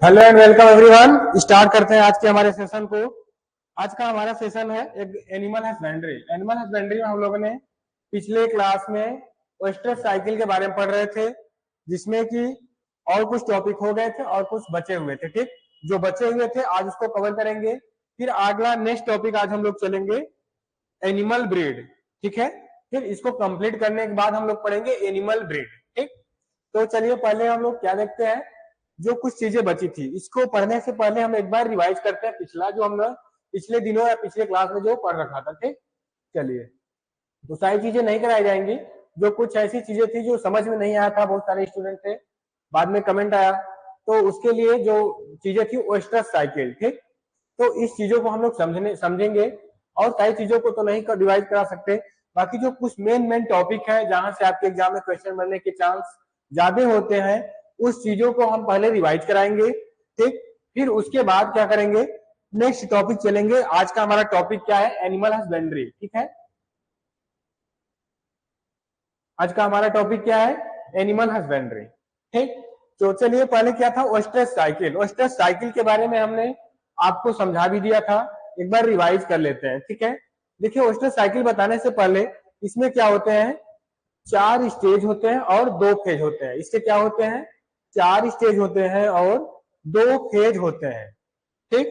Hello and welcome everyone. Start करते हैं आज के हमारे सेशन को। आज का हमारा सेशन है एक एनिमल हस्बेंड्री। एनिमल हस्बेंड्री में हम लोगों ने पिछले क्लास में ओयस्टर साइकिल के बारे में पढ़ रहे थे, जिसमें कि और कुछ टॉपिक हो गए थे और कुछ बचे हुए थे। ठीक, जो बचे हुए थे आज उसको कवर करेंगे। फिर अगला नेक्स्ट टॉपिक आज हम लोग चलेंगे एनिमल ब्रीड। ठीक है, फिर इसको कंप्लीट करने के बाद हम लोग पढ़ेंगे एनिमल ब्रीड। ठीक, तो चलिए पहले हम लोग क्या देखते हैं, जो कुछ चीजें बची थी इसको पढ़ने से पहले हम एक बार रिवाइज करते हैं पिछला जो हमने पिछले दिनों या पिछले क्लास में जो पढ़ रखा था। ठीक, चलिए, तो सारी चीजें नहीं कराई जाएंगी। जो कुछ ऐसी चीजें थी जो समझ में नहीं आया था, बहुत सारे स्टूडेंट थे, बाद में कमेंट आया, तो उसके लिए जो चीजें थी ओयस्टर साइकिल। ठीक, तो इस चीजों को हम लोग समझेंगे और सारी चीजों को तो नहीं डिवाइड करा सकते। बाकी जो कुछ मेन टॉपिक है जहां से आपके एग्जाम में क्वेश्चन बनने के चांस ज्यादा होते हैं, उस चीजों को हम पहले रिवाइज कराएंगे। ठीक, फिर उसके बाद क्या करेंगे, नेक्स्ट टॉपिक चलेंगे। आज का हमारा टॉपिक क्या है, एनिमल हस्बेंड्री। ठीक है, आज का हमारा टॉपिक क्या है, एनिमल हस्बेंड्री। ठीक, तो चलिए पहले क्या था, ओयस्टर साइकिल। ओयस्टर साइकिल के बारे में हमने आपको समझा भी दिया था, एक बार रिवाइज कर लेते हैं। ठीक है, देखिए ओयस्टर साइकिल बताने से पहले इसमें क्या होते हैं, 4 स्टेज होते हैं और 2 फेज होते हैं। इसके क्या होते हैं, 4 स्टेज होते हैं और 2 फेज होते हैं। ठीक,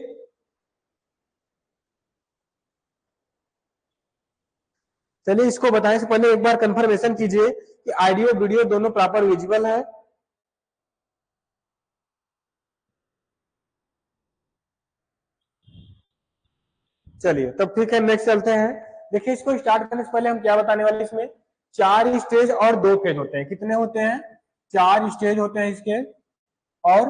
चलिए इसको बताने से पहले एक बार कंफर्मेशन कीजिए कि ऑडियो वीडियो दोनों प्रॉपर विजिबल है। चलिए तब ठीक है, नेक्स्ट चलते हैं। देखिए इसको स्टार्ट करने से पहले हम क्या बताने वाले, इसमें 4 स्टेज और 2 फेज होते हैं। कितने होते हैं, 4 स्टेज होते हैं इसके और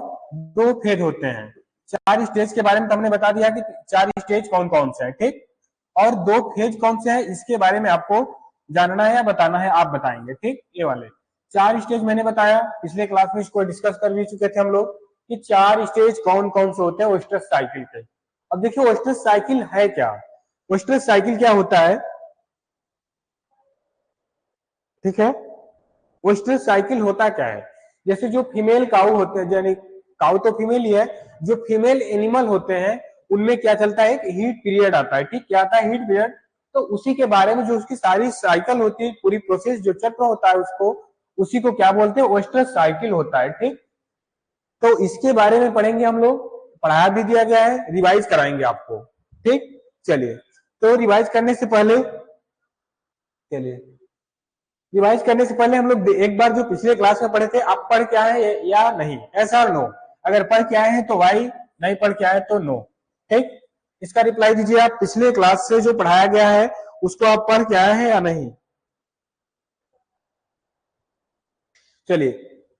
2 फेज होते हैं। 4 स्टेज के बारे में तो हमने बता दिया कि 4 स्टेज कौन कौन से हैं। ठीक, और 2 फेज कौन से हैं इसके बारे में आपको जानना है या बताना है, आप बताएंगे। ठीक, ये वाले 4 स्टेज मैंने बताया, पिछले क्लास में इसको डिस्कस कर भी चुके थे हम लोग कि 4 स्टेज कौन कौन से होते हैं ओयस्टर साइकिल के। अब देखिए ओयस्टर साइकिल है क्या, ओयस्टर साइकिल क्या होता है। ठीक है, ओयस्टर साइकिल होता क्या है, जैसे जो फीमेल काऊ होते हैं, यानी काऊ तो फीमेल ही है, जो फीमेल एनिमल होते हैं उनमें क्या चलता है, एक हीट पीरियड आता है। ठीक, क्या आता है, हीट पीरियड। तो उसी के बारे में जो उसकी सारी साइकिल होती है, पूरी प्रोसेस जो चक्र होता है उसको, उसी को क्या बोलते हैं, ओयस्टर साइकिल होता है। ठीक, तो इसके बारे में पढ़ेंगे हम लोग, पढ़ाया भी दिया गया है, रिवाइज कराएंगे आपको। ठीक, चलिए, तो रिवाइज करने से पहले, चलिए रिवाइज करने से पहले हम लोग एक बार जो पिछले क्लास में पढ़े थे, आप पढ़ के आए हैं या नहीं, ऐसा और नो। अगर पढ़ के आए हैं तो वाई, नहीं पढ़ के आए तो नो। ठीक, इसका रिप्लाई दीजिए, आप पिछले क्लास से जो पढ़ाया गया है उसको आप पढ़ के आए हैं या नहीं। चलिए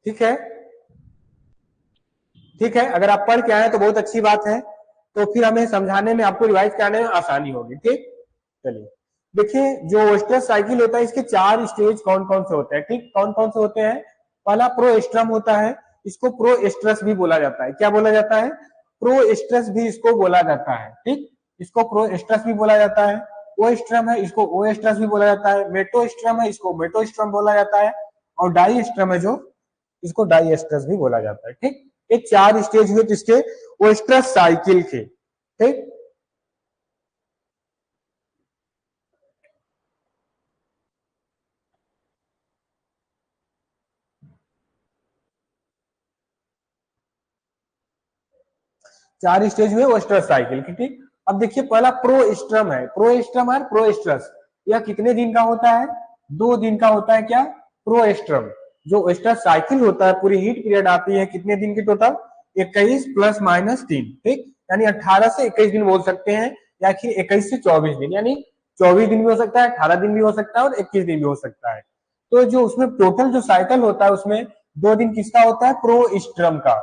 ठीक है, ठीक है, अगर आप पढ़ के आए तो बहुत अच्छी बात है, तो फिर हमें समझाने में, आपको रिवाइज कराने में आसानी होगी। ठीक, चलिए देखिए, जो ओयस्टर साइकिल होता है इसके 4 स्टेज कौन कौन से होते हैं। ठीक, कौन कौन से होते हैं, पहला प्रोएस्ट्रम होता है, इसको प्रोएस्ट्रस भी बोला जाता है। क्या बोला जाता है, प्रोएस्ट्रस भी इसको बोला जाता है। ठीक, इसको प्रोएस्ट्रस भी बोला जाता है। ओएस्ट्रम है, इसको ओएस्ट्रस भी बोला जाता है। मेटोस्ट्रम है, इसको मेटोस्ट्रम बोला जाता है। और डाइस्ट्रम है जो, इसको डाइएस्ट्रस भी बोला जाता है। ठीक, ये 4 स्टेज हुए किसके, ओयस्टर साइकिल के। ठीक, 4 स्टेज हुए ओयस्टर साइकिल की। ठीक, अब देखिए पहला प्रोएस्ट्रम है, प्रोएस्ट्रम है प्रोएस्ट्रस, यह कितने दिन का होता है, 2 दिन का होता है। क्या, प्रोएस्ट्रम। जो ओयस्टर साइकिल होता है, पूरी हीट पीरियड आती है कितने दिन की टोटल, 21 प्लस माइनस 3। ठीक, यानी 18 से 21 दिन बोल सकते हैं, या फिर 21 से 24 दिन, यानी 24 दिन भी हो सकता है, 18 दिन भी हो सकता है और 21 दिन भी हो सकता है। तो जो उसमें टोटल जो साइकिल होता है उसमें 2 दिन किसका होता है, प्रोएस्ट्रम का।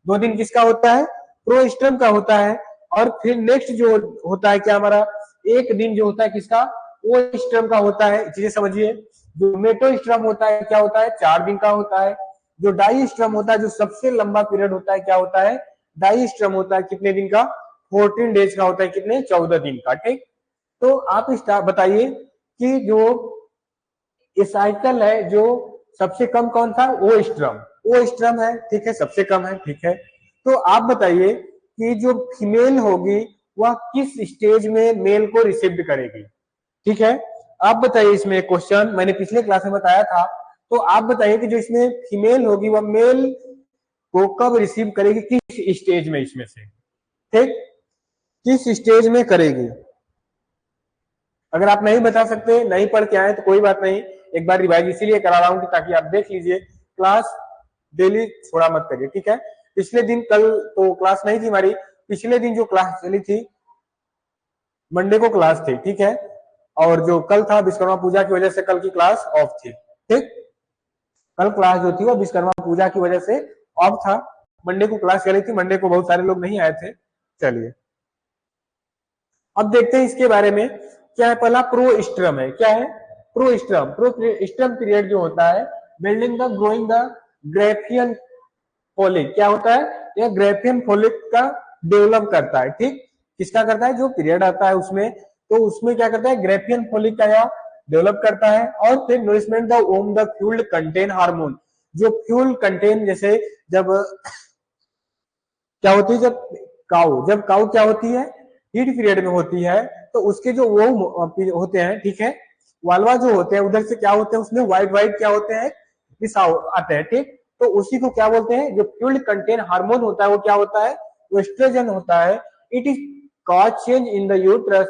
2 दिन किसका होता है, प्रोएस्ट्रम का होता है। और फिर नेक्स्ट जो होता है क्या हमारा, 1 दिन जो होता है किसका, ओएस्ट्रम का होता है। चीजें समझिए, जो मेटोस्ट्रम होता है क्या होता है, 4 दिन का होता है। जो डाइस्ट्रम होता है, जो सबसे लंबा पीरियड होता है, क्या होता है, डाइस्ट्रम होता है, कितने दिन का, 14 डेज का होता है। कितने, 14 दिन का। ठीक, तो आप बताइए कि जो ये साइकिल है, जो सबसे कम कौन था, ओएस्ट्रम। ओएस्ट्रम है, ठीक है, सबसे कम है। ठीक है, तो आप बताइए कि जो फीमेल होगी वह किस स्टेज में मेल को रिसीव करेगी। ठीक है, आप बताइए इसमें क्वेश्चन मैंने पिछले क्लास में बताया था, तो आप बताइए कि जो इसमें फीमेल होगी वह मेल को कब रिसीव करेगी, किस स्टेज में इसमें से, ठीक, किस स्टेज में करेगी। अगर आप नहीं बता सकते, नहीं पढ़ के आए तो कोई बात नहीं, एक बार रिवाइज इसीलिए करा रहा हूं कि ताकि आप देख लीजिए, क्लास डेली छोड़ा मत करिए। ठीक है, पिछले दिन कल तो क्लास नहीं थी हमारी, पिछले दिन जो क्लास चली थी मंडे को क्लास थी। ठीक है, और जो कल था विश्वकर्मा पूजा की वजह से कल की क्लास ऑफ थी। ठीक, कल क्लास जो थी वो विश्वकर्मा पूजा की वजह से ऑफ था, मंडे को क्लास चली थी, मंडे को बहुत सारे लोग नहीं आए थे। चलिए अब देखते हैं इसके बारे में क्या है। पहला प्रोस्ट्रम है, क्या है प्रोस्ट्रम। प्रोस्ट्रम पीरियड जो होता है building the growing the Graafian folic, क्या होता है, यह ग्रेफियन फोलिक का डेवलप करता है। ठीक, किसका करता है, जो पीरियड आता है उसमें, तो उसमें क्या करता है, ग्रेफियन फोलिक का यह डेवलप करता है। और फिर nourishment the womb the fuel contain hormone, जो फ्यूल कंटेन, जैसे जब क्या होती है, जब काउ क्या होती है, हीट पीरियड में होती है, तो उसके जो वो होते हैं, ठीक है, वालवा जो होते हैं उधर से क्या होते हैं, उसमें व्हाइट व्हाइट क्या होते हैं, रिसाव आते हैं। ठीक, तो उसी को क्या बोलते हैं, जो फ्यूल कंटेन हार्मोन होता है वो क्या होता है, वो एस्ट्रोजन होता है। It is cause change in the uterus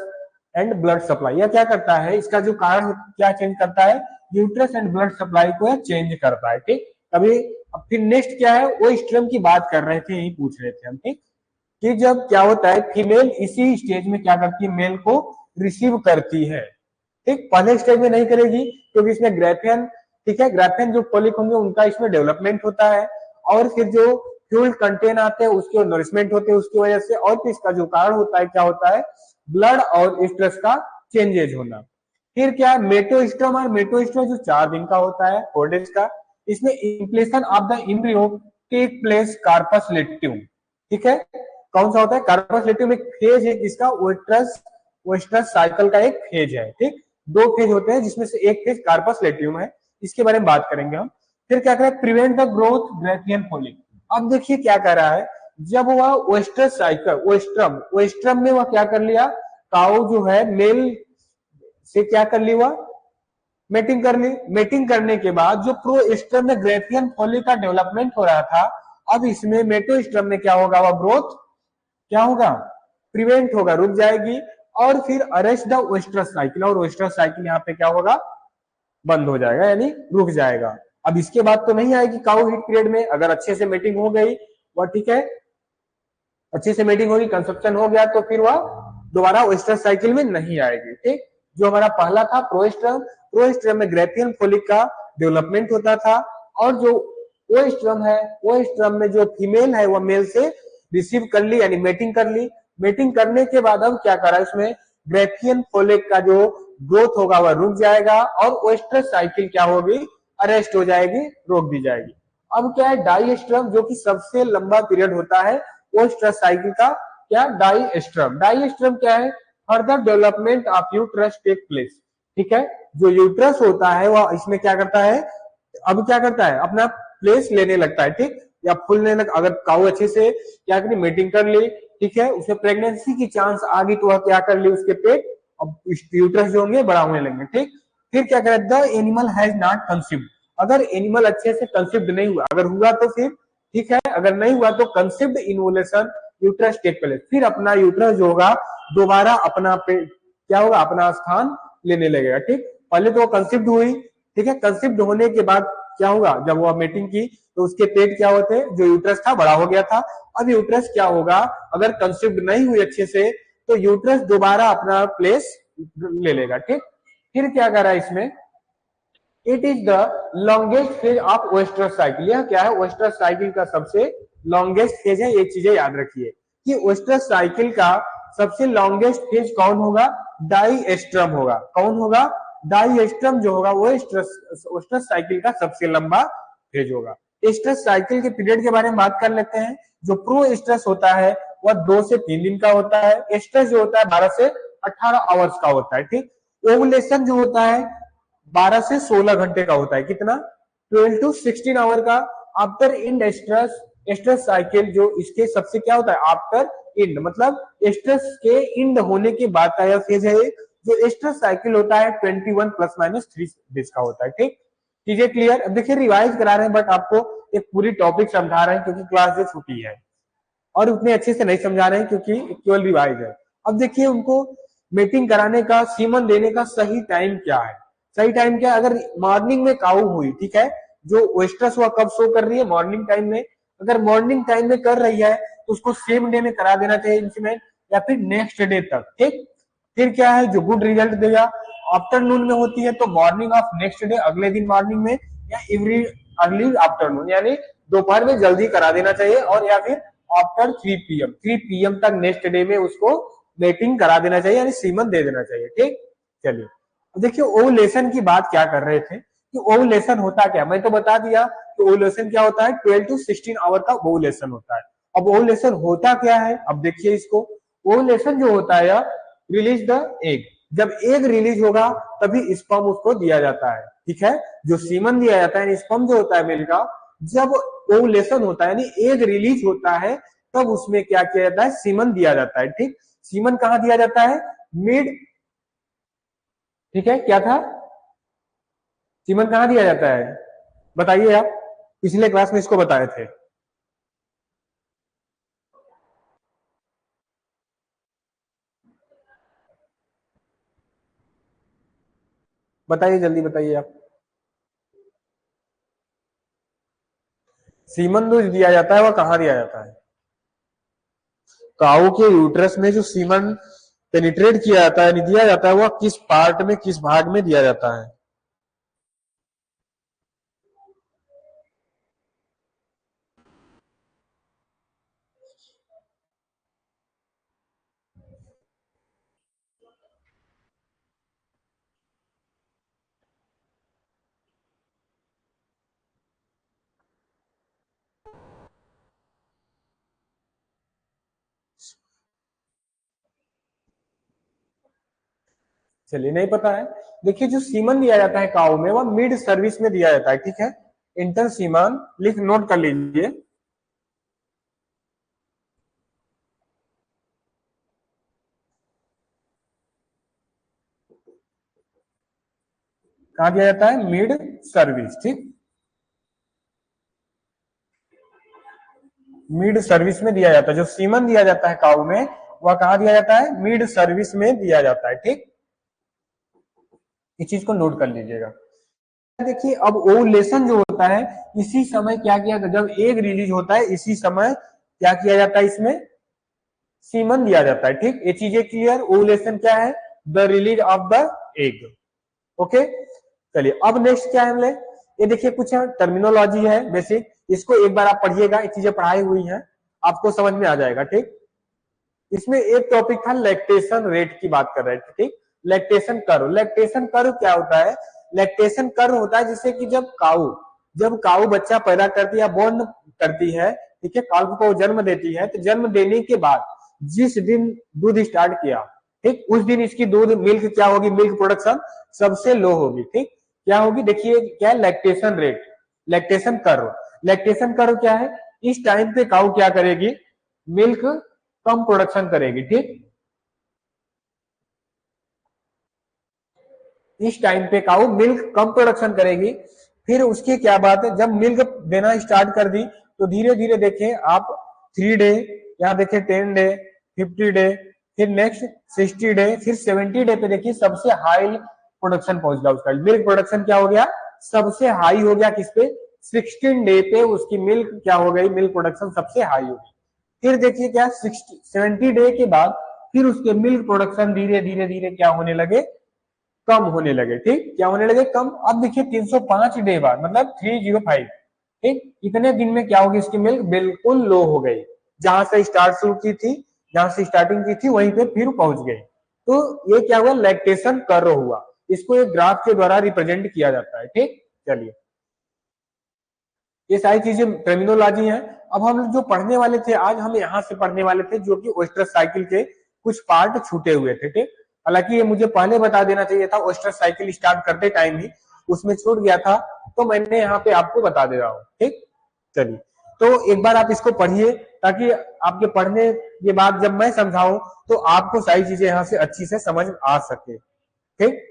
and blood supply, यह क्या करता है, इसका जो कारण क्या चेंज करता है, यूट्रस एंड ब्लड सप्लाई को यह चेंज करता है। ठीक, अभी अब फिर नेक्स्ट क्या है, वो स्ट्रम की बात कर रहे थे, यही पूछ रहे थे हम। ठीक, कि जब क्या होता है फीमेल इसी स्टेज में क्या करती है, मेल को रिसीव करती है। ठीक, पहले स्टेज में नहीं करेगी क्योंकि इसमें ग्रेफियन, ठीक है, ग्रेफियन जो फॉलिक होंगे उनका इसमें डेवलपमेंट होता है, और फिर जो फ्यूल कंटेन आते हैं उसके नरिशमेंट होते हैं उसकी वजह से, और फिर इसका जो कारण होता है क्या होता है, ब्लड और स्ट्रेस का चेंजेज होना। फिर क्या है मेटोस्ट्रम, और मेटोस्ट्रम जो 4 दिन का होता है, 4 डेज का, इसमें implantation of the embryo take place corpus luteum. ठीक है, कौन सा होता है, कार्पस लेट्यूम एक फेज है जिसका ओएस्ट्रस साइकिल का एक फेज है। ठीक, 2 फेज होते हैं जिसमें से एक फेज कार्पस लेट्यूम है, इसके बारे में बात करेंगे हम। फिर क्या करें, prevent the growth Graafian folic. अब देखिए क्या कर रहा है, जब वह ओएस्ट्रस साइकिल ओएस्ट्रम में वह क्या कर लिया, काउ जो है मेल से क्या कर ली, वह मेटिंग कर ली। मेटिंग करने के बाद जो प्रोस्ट्रम में ग्रेफियन फोलिक का डेवलपमेंट हो रहा था, अब इसमें मेटोस्ट्रम में क्या होगा, वह ग्रोथ क्या होगा, प्रिवेंट होगा, रुक जाएगी, और फिर अरेस्ट द ओएस्ट्रस साइकिल, और ओएस्ट्रस साइकिल यहाँ पे क्या होगा, बंद हो जाएगा, यानी रुक जाएगा। अब इसके बाद तो नहीं आएगी काउ हीट पीरियड में, अगर अच्छे से मीटिंग हो गई वह, ठीक है, अच्छे से मीटिंग होगी, कंसप्शन हो गया, तो फिर वह दोबारा ओएस्ट्रस साइकिल में नहीं आएगी। ठीक, जो हमारा पहला था प्रोस्ट्रम में ग्रेफियन फोलिक का डेवलपमेंट होता था, और जो ओएस्ट्रम है, ओएस्ट्रम में जो फीमेल है वह मेल से रिसीव कर ली, यानी मेटिंग कर ली। मेटिंग करने के बाद अब क्या करा, इसमें ग्रेफियन फोलिक का जो ग्रोथ होगा वह रुक जाएगा, और ओएस्ट्रस साइकिल क्या होगी, अरेस्ट हो जाएगी, रोक दी जाएगी। अब क्या है, डाइएस्ट्रम, जो कि सबसे लंबा पीरियड होता है ओएस्ट्रस साइकिल का, क्या, डाइएस्ट्रम क्या है, further development of uterus take place. ठीक है, जो यूट्रस होता है वह इसमें क्या करता है, अब क्या करता है, अपना प्लेस लेने लगता है। ठीक, या फूलने लग, अगर काऊ अच्छे से क्या करी, मीटिंग कर ली, ठीक है, उसमें प्रेगनेंसी की चांस आ गई तो वह क्या कर ली, उसके पेट अब यूट्रस जो होंगे बड़ा होने लगेंगे। ठीक, फिर क्या करे, the animal has not conceived, अगर एनिमल अच्छे से कंसीव्ड नहीं हुआ, अगर हुआ तो फिर ठीक है, अगर नहीं हुआ तो conceived involution uterus take place, फिर अपना यूट्रस जो होगा दोबारा अपना क्या होगा, अपना स्थान लेने लगेगा। ठीक, पहले तो वो कंसीव्ड हुई, ठीक है, कंसीव्ड होने के बाद क्या होगा, जब वो मीटिंग की तो उसके पेट क्या होते, जो यूट्रस था बड़ा हो गया था, अब यूट्रस क्या होगा, अगर कंसीव्ड नहीं हुई अच्छे से तो यूट्रस दोबारा अपना प्लेस ले लेगा। ठीक, फिर क्या करा इसमें, it is the longest phase of ओएस्ट्रस cycle, यह क्या है, ओएस्ट्रस साइकिल का सबसे लॉन्गेस्ट फेज है। ये चीजें याद रखिए कि ओएस्ट्रस साइकिल का सबसे लॉन्गेस्ट फेज कौन होगा, डाइएस्ट्रम होगा। कौन होगा, डाइएस्ट्रम जो होगा वो ओएस्ट्रस साइकिल का सबसे लंबा फेज होगा। एस्ट्रस साइकिल के पीरियड के बारे में बात कर लेते हैं। जो प्रो एस्ट्रस होता है वह 2 से 3 दिन का होता है। एस्ट्रस जो होता है 12 से 18 आवर्स का होता है। ठीक, ओवुलेशन जो होता है 12 से 16 घंटे का होता है। कितना, 12 to 16 आवर का। After end oestrus stress cycle जो इसके सबसे क्या होता है आफ्टर इंड, मतलब स्ट्रेस के इंड होने के बाद का यह फेज है। जो स्ट्रेस साइकिल होता है 21 प्लस माइनस 3 डेज का होता है। ठीक, चीजें क्लियर। अब देखिए रिवाइज करा रहे हैं बट आपको एक पूरी टॉपिक समझा रहे हैं क्योंकि क्लास जो छुट्टी है, और उतने अच्छे से नहीं समझा रहे हैं क्योंकि केवल रिवाइज है। अब देखिए उनको मीटिंग कराने का, सीमन देने का सही टाइम क्या है। सही टाइम क्या है, अगर मॉर्निंग में काऊ हुई, ठीक है, जो ओएस्ट्रस हुआ कब शो कर रही है, मॉर्निंग टाइम में। अगर मॉर्निंग टाइम में कर रही है तो उसको सेम डे में करा देना चाहिए इंसीमेंट, या फिर नेक्स्ट डे तक। ठीक, फिर क्या है जो गुड रिजल्ट देगा, आफ्टरनून में होती है तो मॉर्निंग ऑफ नेक्स्ट डे, अगले दिन मॉर्निंग में, या एवरी अर्ली आफ्टरनून, यानी दोपहर में जल्दी करा देना चाहिए, और या फिर आफ्टर 3 PM तक नेक्स्ट डे में उसको मीटिंग करा देना चाहिए, यानी सीमन दे देना चाहिए। ठीक, चलिए देखिए ओवुलेशन की बात क्या कर रहे थे कि ओवुलेशन होता क्या, मैं तो बता दिया कि ओवुलेशन क्या होता है, 12 to 16 आवर का ओवुलेशन होता है। अब ओवुलेशन होता क्या है, अब देखिए इसको, ओवुलेशन जो होता है रिलीज द एग, जब एग रिलीज होगा तभी स्पर्म उसको दिया जाता है। ठीक है, जो सीमन दिया जाता है, स्पर्म जो होता है मेल का, जब ओवुलेशन होता है यानी एग रिलीज होता है तब उसमें क्या किया जाता है, सीमन दिया जाता है। ठीक, सीमन कहाँ दिया जाता है, मिड, ठीक है, क्या था, सीमन कहाँ दिया जाता है बताइए आप, पिछले क्लास में इसको बताए थे। बताइए जल्दी बताइए आप। सीमन जो दिया जाता है वह कहाँ दिया जाता है, काऊ के यूट्रस में जो सीमन पेनिट्रेट किया जाता है, दिया जाता है, वह किस पार्ट में, किस भाग में दिया जाता है। चलिए नहीं पता है, देखिए जो सीमन दिया जाता है काऊ में वह मिड सर्विस में दिया जाता है। ठीक है, इंटर सीमन लिख नोट कर लीजिए। कहा दिया जाता है, मिड सर्विस। ठीक, मिड सर्विस में दिया जाता है, जो सीमन दिया जाता है काऊ में वह कहा दिया जाता है, मिड सर्विस में दिया जाता है। ठीक, इस चीज को नोट कर लीजिएगा। देखिए अब ओवुलेशन जो होता है इसी समय क्या किया, जब एग रिलीज होता है इसी समय क्या किया जाता है, इसमें सीमन दिया जाता है। ठीक, ये चीजें क्लियर। ओवुलेशन क्या है, the release of the egg. Okay, चलिए अब नेक्स्ट क्या है, ये देखिए कुछ टर्मिनोलॉजी है बेसिक, इसको एक बार आप पढ़िएगा, ये चीजें पढ़ाई हुई हैं, आपको समझ में आ जाएगा। ठीक, इसमें एक टॉपिक था लैक्टेशन रेट की बात कर रहे थे। ठीक, लैक्टेशन कर्व, लैक्टेशन कर्व क्या होता है, लैक्टेशन कर्व होता है जिससे कि जब काऊ बच्चा पैदा करती है या बोर्न करती है, ठीक है, काऊ को जन्म देती है, तो जन्म देने के बाद जिस दिन दूध स्टार्ट किया, ठीक, उस दिन इसकी दूध मिल्क क्या होगी, मिल्क प्रोडक्शन सबसे लो होगी। ठीक, क्या होगी, देखिए क्या है, lactation rate, lactation curve. Lactation curve क्या है, इस टाइम पे काऊ क्या करेगी, मिल्क कम प्रोडक्शन करेगी। ठीक, इस टाइम पे काऊ मिल्क कम प्रोडक्शन करेगी। फिर उसकी क्या बात है, जब मिल्क देना स्टार्ट कर दी तो धीरे धीरे देखें आप 3 डे, यहाँ देखें 10 डे, 50 डे, फिर नेक्स्ट 60 डे, फिर 70 डे पे देखिए सबसे हाई प्रोडक्शन पहुंच गया उसका, मिल्क प्रोडक्शन क्या हो गया, सबसे हाई हो गया किस पे, 16 डे पे उसकी मिल्क क्या हो गई, मिल्क प्रोडक्शन सबसे हाई हो गई। फिर देखिए क्या 70 डे के बाद फिर उसके मिल्क प्रोडक्शन धीरे धीरे धीरे क्या होने लगे, कम होने लगे। ठीक, क्या होने लगे, कम। अब देखिए 305 डे बाद मतलब 305, ठीक, इतने दिन में क्या होगी, इसकी मिल्क बिल्कुल लो हो गई, जहां से स्टार्ट शुरू की थी, जहां से स्टार्टिंग की थी वहीं पे फिर पहुंच गई। तो ये क्या हुआ, लैक्टेशन कर्व हुआ, इसको एक ग्राफ के द्वारा रिप्रेजेंट किया जाता है। ठीक, चलिए ये सारी चीजें टर्मिनोलॉजी है। अब हम जो पढ़ने वाले थे आज, हम यहाँ से पढ़ने वाले थे जो कि ओस्ट्रस साइकिल के कुछ पार्ट छूटे हुए थे। ठीक, हालांकि ये मुझे पहले बता देना चाहिए था, ओस्ट्रस साइकिल स्टार्ट करते टाइम ही उसमें छूट गया था, तो मैंने यहाँ पे आपको बता दे रहा हूँ। ठीक, चलिए तो एक बार आप इसको पढ़िए, ताकि आपके पढ़ने के बाद जब मैं समझाऊं तो आपको सारी चीजें यहाँ से अच्छी से समझ आ सके। ठीक,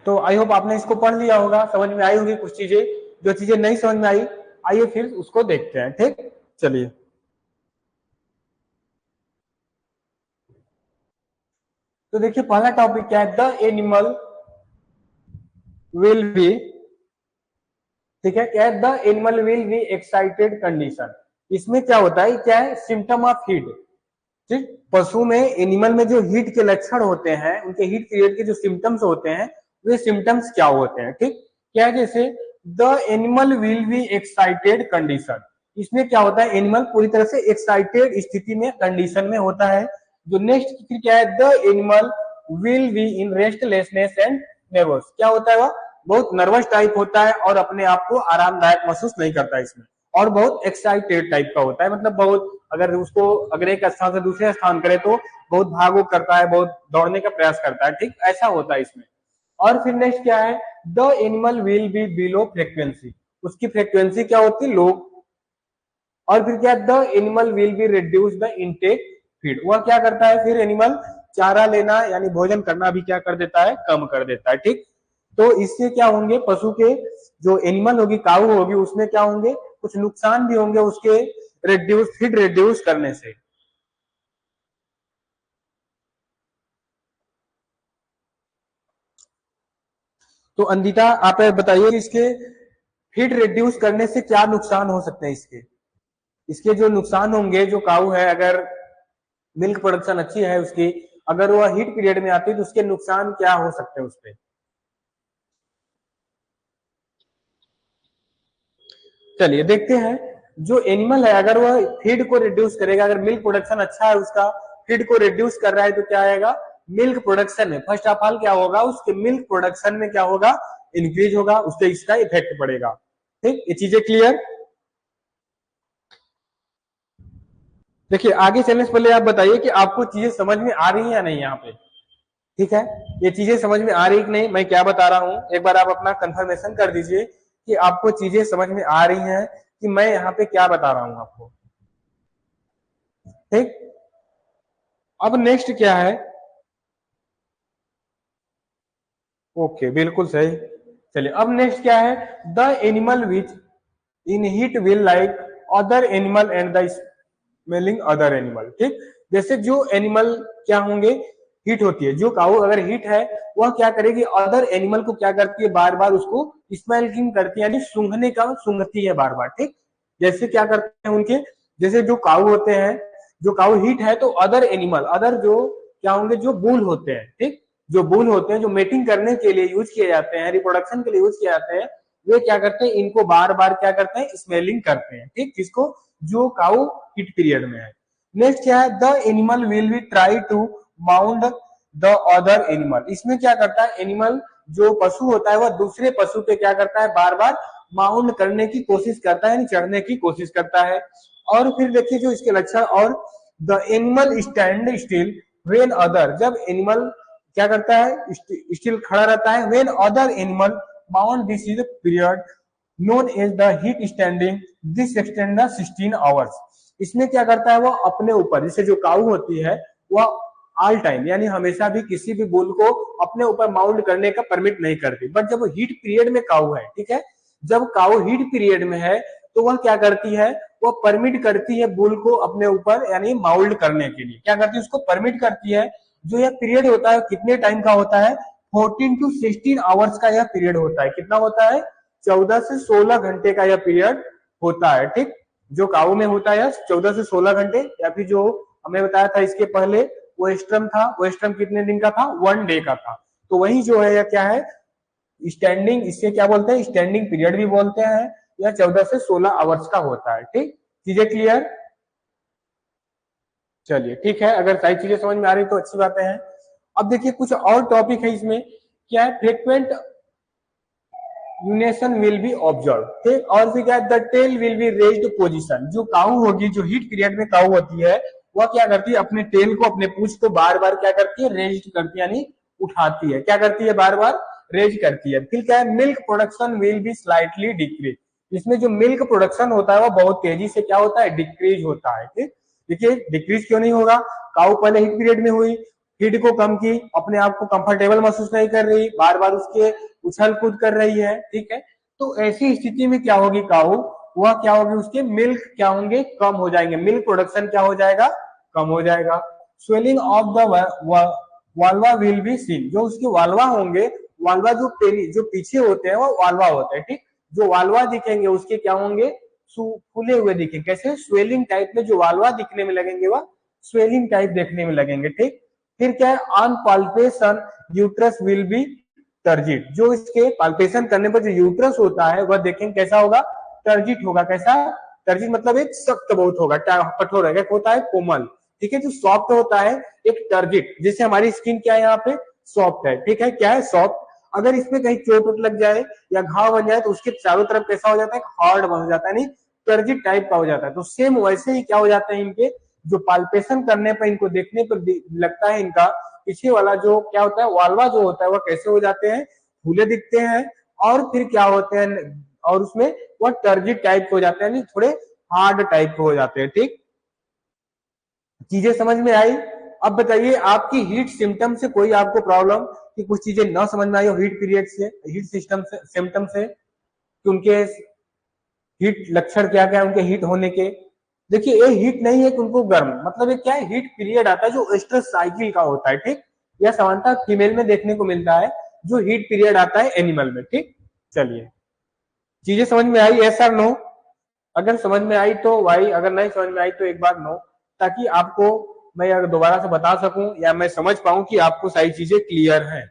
तो आई होप आपने इसको पढ़ लिया होगा, समझ में आई होगी कुछ चीजें। जो चीजें नहीं समझ में आई, आइए फिर उसको देखते हैं। ठीक, चलिए। तो देखिए पहला टॉपिक क्या है, द एनिमल विल बी, ठीक है, क्या है, the animal will be excited condition. इसमें क्या होता है, क्या है, सिम्टम ऑफ हीट। ठीक, पशु में, एनिमल में जो हीट के लक्षण होते हैं, उनके हीट पीरियड के जो सिम्टम्स होते हैं, वे सिम्टम्स क्या होते हैं। ठीक, क्या है, जैसे the animal will be excited condition. इसमें क्या होता है, एनिमल पूरी तरह से एक्साइटेड स्थिति में, कंडीशन में होता है। जो नेक्स्ट फिर क्या है, the animal will be in restlessness and nervous. क्या होता है, वह बहुत नर्वस टाइप होता है और अपने आप को आरामदायक महसूस नहीं करता इसमें, और बहुत एक्साइटेड टाइप का होता है, मतलब बहुत, अगर उसको, अगर एक स्थान से दूसरे स्थान करे तो बहुत भागो करता है, बहुत दौड़ने का प्रयास करता है। ठीक, ऐसा होता है इसमें। और फिर नेक्स्ट क्या है, the animal will be below frequency. उसकी फ्रिक्वेंसी क्या होती है, लो। और फिर क्या, the animal will be reduce the intake feed. वह क्या करता है, फिर एनिमल चारा लेना यानी भोजन करना भी क्या कर देता है, कम कर देता है। ठीक, तो इससे क्या होंगे, पशु के जो एनिमल होगी, काऊ होगी, उसमें क्या होंगे, कुछ नुकसान भी होंगे उसके रिड्यूस, फीड रिड्यूस करने से। तो अंदिता आप बताइए, इसके फीड रिड्यूस करने से क्या नुकसान हो सकते हैं इसके। इसके जो नुकसान होंगे, जो काऊ है, अगर मिल्क प्रोडक्शन अच्छी है उसकी, अगर वह हीट पीरियड में आती है तो उसके नुकसान क्या हो सकते हैं उस पर। चलिए देखते हैं। जो एनिमल है, अगर वह फीड को रिड्यूस करेगा, अगर मिल्क प्रोडक्शन अच्छा है उसका, फीड को रिड्यूस कर रहा है, तो क्या आएगा, मिल्क प्रोडक्शन में फर्स्ट ऑफ ऑल क्या होगा, उसके मिल्क प्रोडक्शन में क्या होगा, इंक्रीज होगा, उस पर इसका इफेक्ट पड़ेगा। ठीक, ये चीजें क्लियर। देखिए आगे चलने से पहले आप बताइए कि आपको चीजें समझ में आ रही है या नहीं यहाँ पे। ठीक है, ये चीजें समझ में आ रही कि नहीं, मैं क्या बता रहा हूँ, एक बार आप अपना कंफर्मेशन कर दीजिए कि आपको चीजें समझ में आ रही हैं कि मैं यहाँ पे क्या बता रहा हूँ आपको। ठीक, अब नेक्स्ट क्या है, ओके बिल्कुल सही। चलिए अब नेक्स्ट क्या है, the animal which in heat will like other animal and the smelling other animal. ठीक, जैसे जो एनिमल क्या होंगे, हीट होती है, जो काऊ अगर हीट है वह क्या करेगी, अदर एनिमल को क्या करती है, बार बार उसको स्मेलिंग करती है, यानी सूंघने का सूंघती है बार बार। ठीक, जैसे क्या करते हैं उनके, जैसे जो काऊ होते हैं, जो काऊ हीट है तो अदर एनिमल, अदर जो क्या होंगे, जो बुल होते हैं, ठीक, जो बुल होते हैं, जो मेटिंग करने के लिए यूज किए जाते हैं, रिप्रोडक्शन के लिए यूज किए जाते हैं, वे क्या करते हैं, इनको बार बार क्या करते हैं, स्मेलिंग करते हैं। ठीक, किसको, जो काऊ हीट पीरियड में है। नेक्स्ट क्या है, the animal will be try to mount the other animal. इसमें क्या करता है, एनिमल जो पशु होता है वह दूसरे पशु पे क्या करता है, बार बार माउंड करने की कोशिश करता है, यानी चढ़ने की कोशिश करता है। और फिर देखिए जो इसके लक्षण, और the animal stand still when other, जब एनिमल क्या करता है, स्टिल खड़ा रहता है, when other animal mount, this is period known as the heat standing, this extend 16 hours. इसमें क्या करता है, वो अपने ऊपर, जैसे जो काऊ होती है वह ऑल टाइम यानी हमेशा भी किसी भी बुल को अपने ऊपर माउंट करने का परमिट नहीं करती, बट जब हीट पीरियड में काऊ है, ठीक है, जब काऊ हीट पीरियड में है तो वह क्या करती है, वह परमिट करती है बुल को अपने ऊपर यानी माउल्ड करने के लिए, क्या करती है, उसको परमिट करती है। जो यह पीरियड होता है कितने टाइम का होता है, 14 टू 16 आवर्स का यह पीरियड होता है। कितना होता है, 14 से 16 घंटे का यह पीरियड होता है। ठीक, जो काऊ में होता है 14 से 16 घंटे, या फिर जो हमें बताया था इसके पहले वेस्ट्रम था, वेस्ट्रम कितने दिन का था, 1 डे का था। तो वही जो है यह क्या है, स्टैंडिंग, इससे क्या बोलते हैं, स्टैंडिंग पीरियड भी बोलते हैं। यह 14 से 16 आवर्स का होता है। ठीक, चीजें क्लियर, चलिए ठीक है, अगर सारी चीजें समझ में आ रही तो अच्छी बातें हैं। अब देखिए कुछ और टॉपिक है इसमें, क्या है, frequent urination will be observe. ठीक, और फिर क्या है, the tail will be raised position. जो काऊ होगी, जो हीट पीरियड में काऊ होती है, वह क्या करती है, अपने टेल को, अपने पूंछ को बार बार क्या करती है, रेज्ड करती है, यानी उठाती है, क्या करती है, बार बार रेज करती है। फिर क्या है, milk production will be slightly decrease. इसमें जो मिल्क प्रोडक्शन होता है वह बहुत तेजी से क्या होता है, डिक्रीज होता है। ठीक, देखिए डिक्रीज क्यों नहीं होगा, काऊ पहले हीट पीरियड में हुई, हीट को कम की, अपने आप को कंफर्टेबल महसूस नहीं कर रही, बार बार उसके उछल कूद कर रही है। ठीक है, तो ऐसी स्थिति में क्या होगी, काऊ वह क्या होगी, उसके मिल्क क्या होंगे, कम हो जाएंगे, मिल्क प्रोडक्शन क्या हो जाएगा, कम हो जाएगा। Swelling of the वाल्वा will be seen. जो उसके वाल्वा होंगे, वाल्वा जो जो पीछे होते हैं वो वाल्वा होते हैं। ठीक, जो वाल्वा दिखेंगे उसके क्या होंगे, फूले हुए दिखेंगे, कैसे, स्वेलिंग टाइप में जो वाल्वा दिखने में लगेंगे वह स्वेलिंग टाइप देखने में लगेंगे। ठीक, फिर क्या है, on palpation uterus will be turgid. जो इसके पाल्पेशन करने पर जो यूट्रस होता है वह देखेंगे कैसा होगा, टर्जिट होगा। कैसा, टर्जिट मतलब एक सख्त बहुत होगा, कठोर है, होता है कोमल। ठीक है, जो सॉफ्ट होता है एक टर्जिट, जैसे हमारी स्किन क्या है यहाँ पे, सॉफ्ट है। ठीक है, क्या है, सॉफ्ट। अगर इसमें कहीं चोट लग जाए या घाव बन जाए तो उसके चारों तरफ कैसा हो जाता है, हार्ड बन जाता है, नहीं टर्जिट टाइप का हो जाता है। तो सेम वैसे ही क्या हो जाता है, इनके जो पाल्पेशन करने पर, इनको देखने पर लगता है, इनका पीछे वाला जो क्या होता है, वाल्वा जो होता है वह कैसे हो जाते हैं, फूले दिखते हैं। और फिर क्या होते हैं, और उसमें वह टर्जिट टाइप हो जाते हैं, थोड़े हार्ड टाइप हो जाते हैं। ठीक, चीजें समझ में आई। अब बताइए आपकी हीट सिम्टम से कोई आपको प्रॉब्लम, कि कुछ चीजें न समझ में आई हो हीट पीरियड से, हीट सिस्टम से, सिम्टम से, कि उनके हीट लक्षण क्या क्या है उनके हीट होने के। देखिए ये हीट नहीं है कि उनको गर्म, मतलब ये क्या है, हीट पीरियड आता है जो एस्ट्रस साइकिल का होता है। ठीक, यह समानता फीमेल में देखने को मिलता है, जो हीट पीरियड आता है एनिमल में। ठीक, चलिए चीजें समझ में आई, ऐसा नो, अगर समझ में आई तो वाई, अगर नहीं समझ में आई तो एक बार नो, ताकि आपको मैं अगर दोबारा से बता सकूं या मैं समझ पाऊं कि आपको सारी चीजें क्लियर हैं।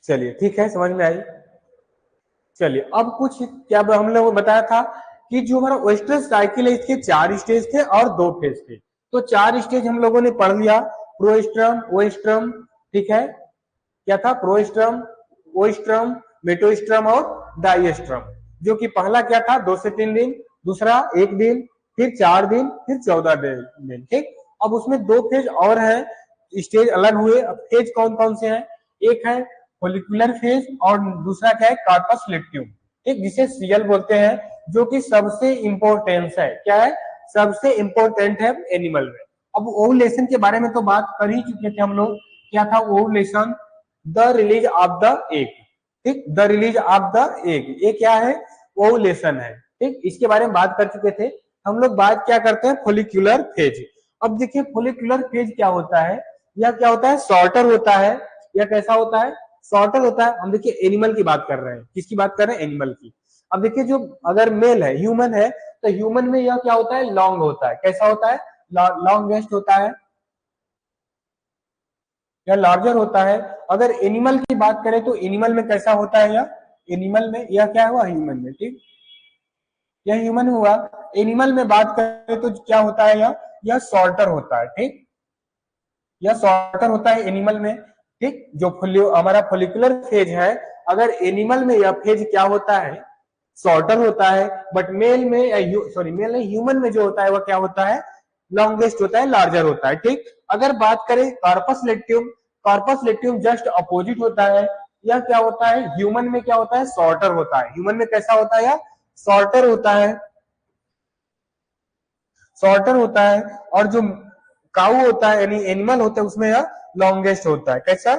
चलिए ठीक है, समझ में आई। चलिए अब कुछ क्या हम लोग बताया था कि जो हमारा वेस्टर्न साइकिल है इसके 4 स्टेज थे और 2 फेज थे। तो 4 स्टेज हम लोगों ने पढ़ लिया, प्रोस्ट्रम, ओएस्ट्रम, ठीक है, क्या था, प्रोस्ट्रम, ओएस्ट्रम, मेटोस्ट्रम और डाइएस्ट्रम। जो कि पहला क्या था, 2 से 3 दिन, दूसरा 1 दिन, फिर 4 दिन, फिर 14 दिन। ठीक, अब उसमें 2 फेज और है, स्टेज अलग हुए। अब फेज कौन कौन से हैं? एक है फोलिकुलर फेज और दूसरा क्या है? कार्पस लेक्ट्यूम। ठीक, जिसे सीएल बोलते हैं, जो कि सबसे इंपॉर्टेंस है। क्या है? सबसे इंपॉर्टेंट है एनिमल में। अब ओवुलेशन के बारे में तो बात कर ही चुके थे हम लोग। क्या था ovulation? The release of the egg. ठीक, the release of the egg, ये क्या है? ओवुलेशन है। ठीक, इसके बारे में बात कर चुके थे हम लोग। बात क्या करते हैं? Follicular phase. अब देखिए फोलिकुलर फेज क्या होता है? या क्या होता है? शॉर्टर होता है। या कैसा होता है? शॉर्टर होता है। हम देखिए एनिमल की बात कर रहे हैं। किसकी बात कर रहे हैं? एनिमल की। अब देखिए जो अगर मेल है, ह्यूमन है, तो ह्यूमन में यह क्या होता है? लॉन्ग होता है। कैसा होता है? लॉन्गेस्ट होता है या लार्जर होता है। अगर एनिमल की बात करें तो एनिमल में कैसा होता है? यह एनिमल में यह क्या हुआ? ह्यूमन में। ठीक, यह ह्यूमन हुआ। एनिमल में बात करें तो क्या होता है? यह शॉर्टर होता है। ठीक, यह शॉर्टर होता है एनिमल में। ठीक, जो हमारा फोलिकुलर फेज है, अगर एनिमल में यह फेज क्या होता है? शॉर्टर होता है। बट मेल में, सॉरी मेल नहीं, ह्यूमन में जो होता है वह क्या होता है? लॉन्गेस्ट होता है, लार्जर होता है। ठीक, अगर बात करें कार्पस लेक्ट्यूम, कार्पस लेक्ट्यूम जस्ट अपोजिट होता है। यह क्या होता है? ह्यूमन में क्या होता है? शॉर्टर होता है। ह्यूमन में कैसा होता है? शॉर्टर होता है। शॉर्टर होता है। और जो काऊ होता है यानी एनिमल होता है, उसमें यह लॉन्गेस्ट होता है। कैसा?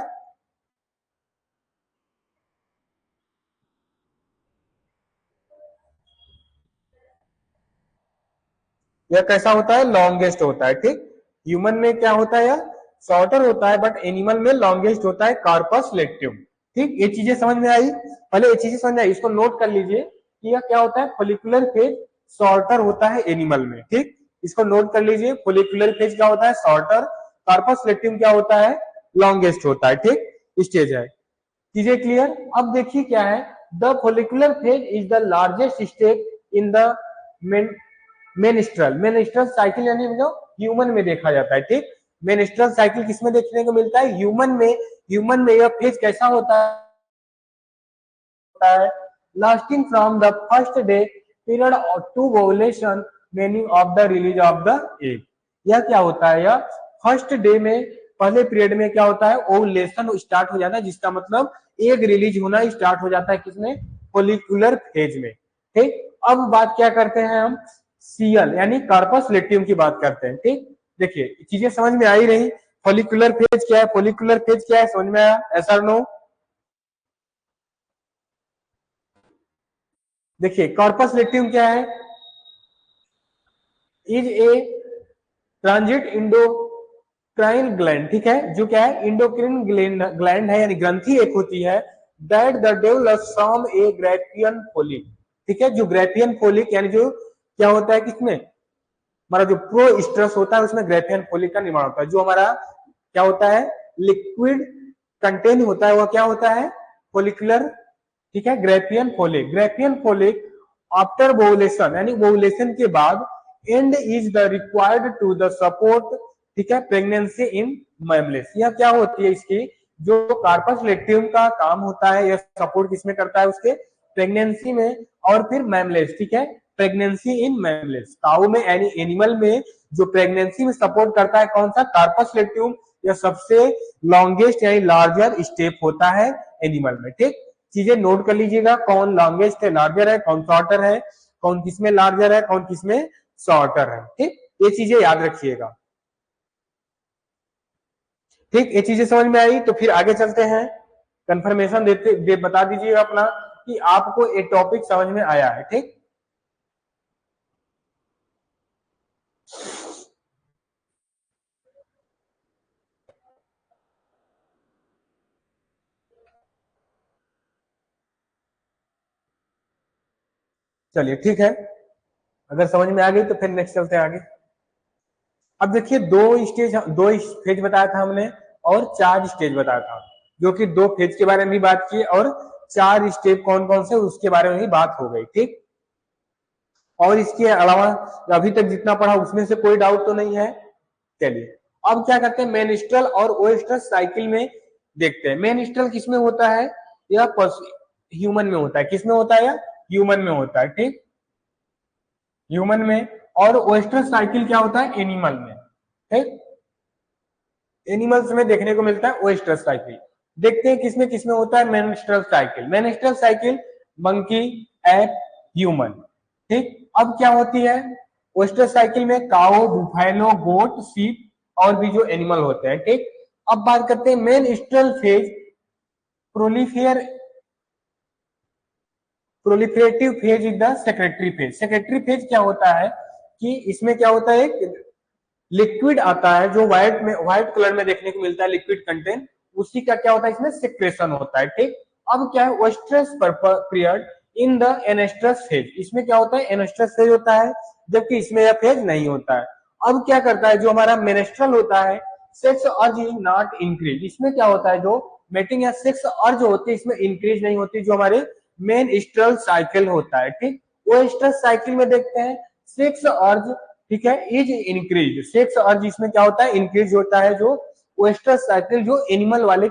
यह कैसा होता है? लॉन्गेस्ट होता है। ठीक, ह्यूमन में क्या होता है? यह शॉर्टर होता है, बट एनिमल में लॉन्गेस्ट होता है, कार्पस लेक्ट्यूम। ठीक, ये चीजें समझ में आई? पहले ये चीजें समझ में आई, इसको नोट कर लीजिए कि यह क्या होता है? फोलिकुलर फेज शॉर्टर होता है एनिमल में। ठीक, इसको नोट कर लीजिए। फोलिकुलर फेज क्या होता है? शॉर्टर। कार्पस लेक्ट्यूम क्या होता है? लॉन्गेस्ट होता है। ठीक, स्टेज है। चीजें क्लियर? अब देखिए क्या है? The follicular phase is the largest step in the menstrual. Menstrual cycle यानी जो ह्यूमन में देखा जाता है। ठीक, मेनिस्ट्रल साइकिल किसमें देखने को मिलता है? ह्यूमन में। ह्यूमन में यह फेज कैसा होता है? Lasting from the first day period to ovulation meaning of the release of the egg. यह क्या होता है? यह फर्स्ट डे में, पहले पीरियड में क्या होता है? ओवुलेशन स्टार्ट हो जाता है, जिसका मतलब एग रिलीज होना स्टार्ट हो जाता है। किसमें? फोलिकुलर फेज में। ठीक, अब बात क्या करते हैं हम? सीएल यानी कार्पस लेक्ट्यूम की बात करते हैं। ठीक, देखिए चीजें समझ में आ ही रही। फोलिकुलर फेज क्या है? फोलिकुलर फेज क्या है? समझ में आया? ऐसा नो? देखिए कार्पस लेक्ट्यूम क्या है? Is a transit endocrine gland. ठीक है, जो क्या है? इंडोक्राइन ग्लैंड है, यानी ग्रंथि एक होती है। That the develops from a Graafian follicle. ठीक है, जो ग्रैफियन फोलिक यानी जो क्या होता है? किसमें? हमारा जो प्रोस्टरस होता है उसमें ग्रैफियन फोलिक का निर्माण होता है। जो हमारा क्या होता है? लिक्विड कंटेन होता है, वह क्या होता है? फोलिकुलर। ठीक है, Graafian follicle. Graafian follicle after ovulation यानी ओवुलेशन के बाद and is the required to the support. ठीक है, प्रेगनेंसी इन मैमलेस। यह क्या होती है? इसकी जो कार्पस लेक्ट्यूम का काम होता है, यह सपोर्ट किसमें करता है? उसके प्रेगनेंसी में और फिर मैमलेस। ठीक है, प्रेगनेंसी इन मैमलेस, काऊ में यानी एनिमल में जो प्रेगनेंसी में सपोर्ट करता है, कौन सा? कार्पस लेक्ट्यूम। यह सबसे लॉन्गेस्ट यानी लार्जर स्टेप होता है एनिमल में। ठीक, चीजें नोट कर लीजिएगा, कौन लॉन्गेस्ट है, लार्जर है, कौन शॉर्टर है, कौन किसमें लार्जर है, कौन किसमें शॉर्टर है। ठीक, ये चीजें याद रखिएगा। ठीक, ये चीजें समझ में आई? तो फिर आगे चलते हैं। कंफर्मेशन बता दीजिएगा अपना कि आपको ये टॉपिक समझ में आया है। ठीक, चलिए ठीक है। अगर समझ में आ गई तो फिर नेक्स्ट चलते हैं आगे। अब देखिए दो फेज बताया था हमने और 4 स्टेज बताया था, जो कि 2 फेज के बारे में भी बात की और 4 स्टेप कौन कौन से उसके बारे में भी बात हो गई। ठीक, और इसके अलावा अभी तक जितना पढ़ा उसमें से कोई डाउट तो नहीं है? चलिए अब क्या करते हैं? मेनिस्ट्रल और ओएस्ट्रल साइकिल में देखते हैं। मेनिस्ट्रल किसमें होता है? यह ह्यूमन में होता है। किसमें होता है? यह ह्यूमन में होता है। ठीक, ह्यूमन में और ओएस्ट्रस साइकिल क्या होता है एनिमल में, ठीक, एनिमल्स में देखने को मिलता है ओएस्ट्रस साइकिल। देखते हैं किसमें किसमें होता है menstrual cycle. Menstrual cycle monkey, ape, human, ठीक। अब क्या होती है ओएस्ट्रस साइकिल में काओ, बुफैलो, गोट, सीप और भी जो एनिमल होते हैं, ठीक। अब बात करते हैं मेनस्ट्रुअल फेज, प्रोलिफेयर proliferative phase is the secretory phase. Secretory phase क्या होता है कि इसमें क्या होता है लिक्विड आता है जो व्हाइट कलर में देखने को मिलता है, लिक्विड कंटेंट, उसी का क्या होता है इसमें सिक्रेशन होता है, ठीक। अब क्या है ओएस्ट्रस period in the anoestrus phase, इसमें क्या होता है एनेस्ट्रस फेज होता है, जबकि इसमें यह फेज नहीं होता है। अब क्या करता है जो हमारा मेनेस्ट्रल होता है, सेक्स अर्ज इज नॉट इंक्रीज, इसमें क्या होता है जो मेटिंग या सेक्स अर्ज होती है इसमें इंक्रीज नहीं होती, जो हमारे मेनस्ट्रुअल साइकिल होता है, ठीक। ओएस्ट्रस साइकिल में देखते हैं सेक्स अर्ज, ठीक है, इज इंक्रीज, सेक्स अर्ज इसमें क्या होता है इंक्रीज होता है, जो ओएस्ट्रस साइकिल जो एनिमल वाले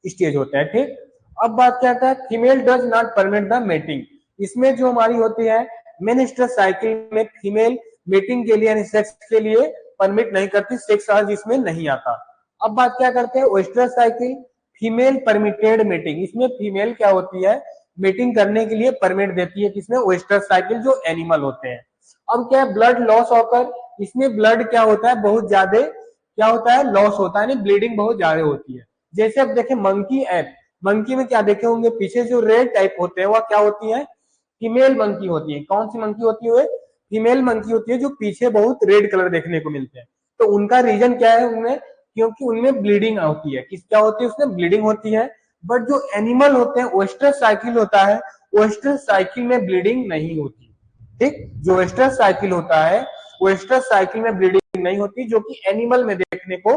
स्टेज होता है, ठीक। अब बात क्या है female does not permit the mating, इसमें जो हमारी होती है मेनस्ट्रुअल साइकिल में फीमेल मेटिंग के लिए यानी सेक्स के लिए परमिट नहीं करती, सेक्स अर्ज इसमें नहीं आता। अब बात क्या करते हैं ओएस्ट्रस साइकिल फीमेल परमिटेड मीटिंग, इसमें फीमेल क्या होती है मीटिंग करने के लिए परमिट देती है, किसमें ओएस्ट्रस साइकिल जो एनिमल होते हैं। अब क्या है ब्लड लॉस होकर, इसमें ब्लड क्या होता है बहुत ज्यादा क्या होता है लॉस होता है, ब्लीडिंग बहुत ज्यादा होती है। जैसे अब देखें मंकी ऐप, मंकी में क्या देखे होंगे पीछे जो रेड टाइप होते हैं वह क्या होती है फीमेल मंकी होती है। कौन सी मंकी होती है फीमेल मंकी होती है, जो पीछे बहुत रेड कलर देखने को मिलते हैं। तो उनका रीजन क्या है उनमें, क्योंकि उनमें ब्लीडिंग होती है, किस क्या होती है उसमें ब्लीडिंग होती है। बट जो एनिमल होते हैं ओएस्ट्रस साइकिल होता है, ओएस्ट्रस साइकिल में ब्लीडिंग नहीं होती, ठीक। जो ओएस्ट्रस साइकिल होता है ओएस्ट्रस साइकिल में ब्लीडिंग नहीं होती, जो कि एनिमल में देखने को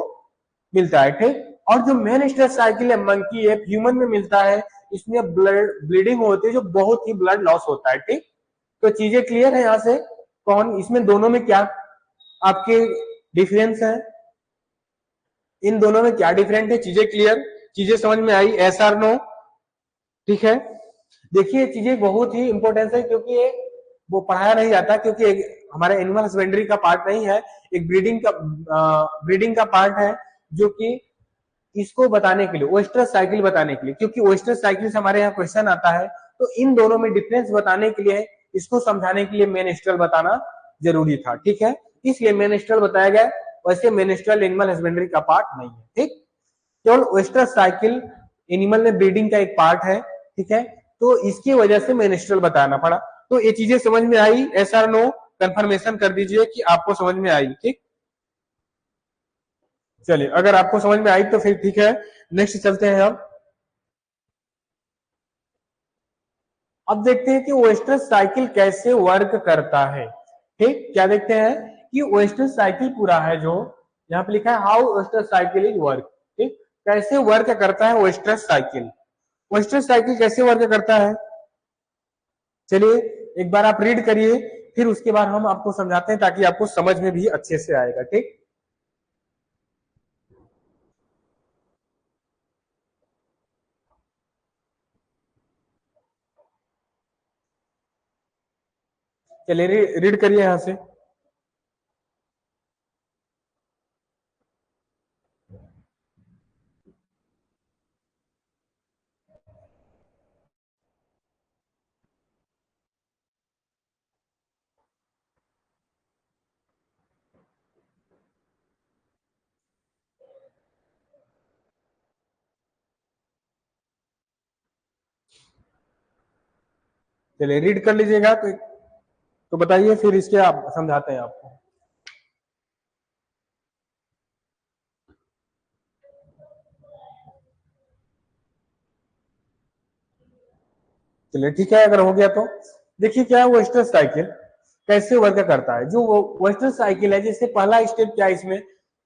मिलता है, ठीक। और जो मेनस्ट्रुअल साइकिल है मंकी है ह्यूमन में मिलता है, इसमें ब्लीडिंग होती है, जो बहुत ही ब्लड लॉस होता है, ठीक। तो चीजें क्लियर है यहाँ से कौन इसमें दोनों में क्या आपके डिफरेंस है, इन दोनों में क्या डिफरेंट है, चीजें क्लियर, चीजें समझ में आई, एस आर नो, ठीक है। देखिए चीजें बहुत ही इंपॉर्टेंट है क्योंकि ये वो पढ़ाया नहीं जाता, क्योंकि हमारे एनिमल हस्बेंड्री का पार्ट नहीं है, एक ब्रीडिंग का पार्ट है, जो कि इसको बताने के लिए ओएस्ट्रस साइकिल बताने के लिए, क्योंकि ओएस्ट्रस साइकिल से हमारे यहाँ क्वेश्चन आता है, तो इन दोनों में डिफरेंस बताने के लिए इसको समझाने के लिए मेनस्ट्रुअल बताना जरूरी था, ठीक है, इसलिए मेनस्ट्रुअल बताया गया। वैसे मेनस्ट्रुअल एनिमल हस्बेंड्री का पार्ट नहीं है, ठीक। केवल ओएस्ट्रस साइकिल एनिमल में ब्रीडिंग का एक पार्ट है, ठीक है, तो इसकी वजह से मेनस्ट्रुअल बताना पड़ा। तो ये चीजें समझ में आई, एस आर नो कंफर्मेशन कर दीजिए कि आपको समझ में आई, ठीक। चलिए अगर आपको समझ में आई तो फिर ठीक है, नेक्स्ट चलते हैं। अब देखते हैं कि ओएस्ट्रस साइकिल कैसे वर्क करता है, ठीक। क्या देखते हैं कि ओएस्ट्रस साइकिल पूरा है, जो यहाँ पे लिखा है हाउ ओएस्ट्रस साइकिल इज वर्क, ठीक। कैसे वर्क करता है ओएस्ट्रस साइकिल, ओएस्ट्रस साइकिल कैसे वर्क करता है, चलिए एक बार आप रीड करिए, फिर उसके बाद हम आपको समझाते हैं ताकि आपको समझ में भी अच्छे से आएगा, ठीक। चलिए रीड करिए यहां से। चलिए रीड कर लीजिएगा तो बताइए, फिर इसके आप समझाते हैं आपको। चलिए ठीक है, अगर हो गया तो देखिए क्या है ओएस्ट्रस साइकिल कैसे वर्क करता है। जो ओएस्ट्रस साइकिल है, जैसे पहला स्टेप क्या है इसमें,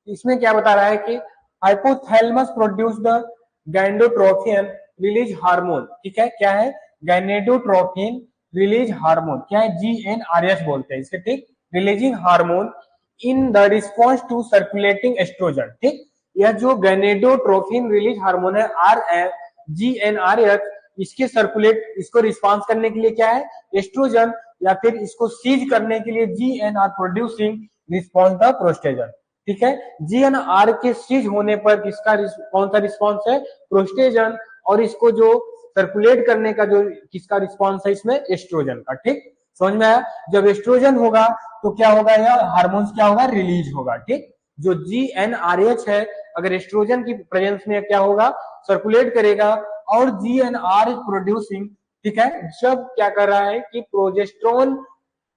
इसमें क्या बता रहा है कि hypothalamus produce the gonadotrophin release hormone, ठीक है, क्या है गैनेडोट्रोफिन रिलीज हार्मोन, क्या है GnRH बोलते हैं इसके, ठीक, releasing hormone in the response to circulating oestrogen, ठीक। यह जो गैनेडोट्रोफिन रिलीज हार्मोन है GnRH, इसके सर्कुलेट इसको रिस्पॉन्स करने के लिए क्या है एस्ट्रोजन या फिर इसको सीज करने के लिए जीएनआर प्रोड्यूसिंग रिस्पॉन्स द प्रोस्टेजन। ठीक है, जीएनआर के सीज होने पर किसका कौन सा रिस्पॉन्स है, प्रोस्टेजन, और इसको जो सर्कुलेट करने का जो किसका रिस्पॉन्स है इसमें, एस्ट्रोजन का। ठीक, समझ में आया। जब एस्ट्रोजन होगा तो क्या होगा, यह हार्मोन्स क्या होगा, रिलीज होगा। ठीक, जो जीएनआरएच है अगर एस्ट्रोजन की प्रेजेंस में क्या होगा, सर्कुलेट करेगा, और जीएनआर प्रोड्यूसिंग, ठीक है, जब क्या कर रहा है कि प्रोजेस्ट्रोन,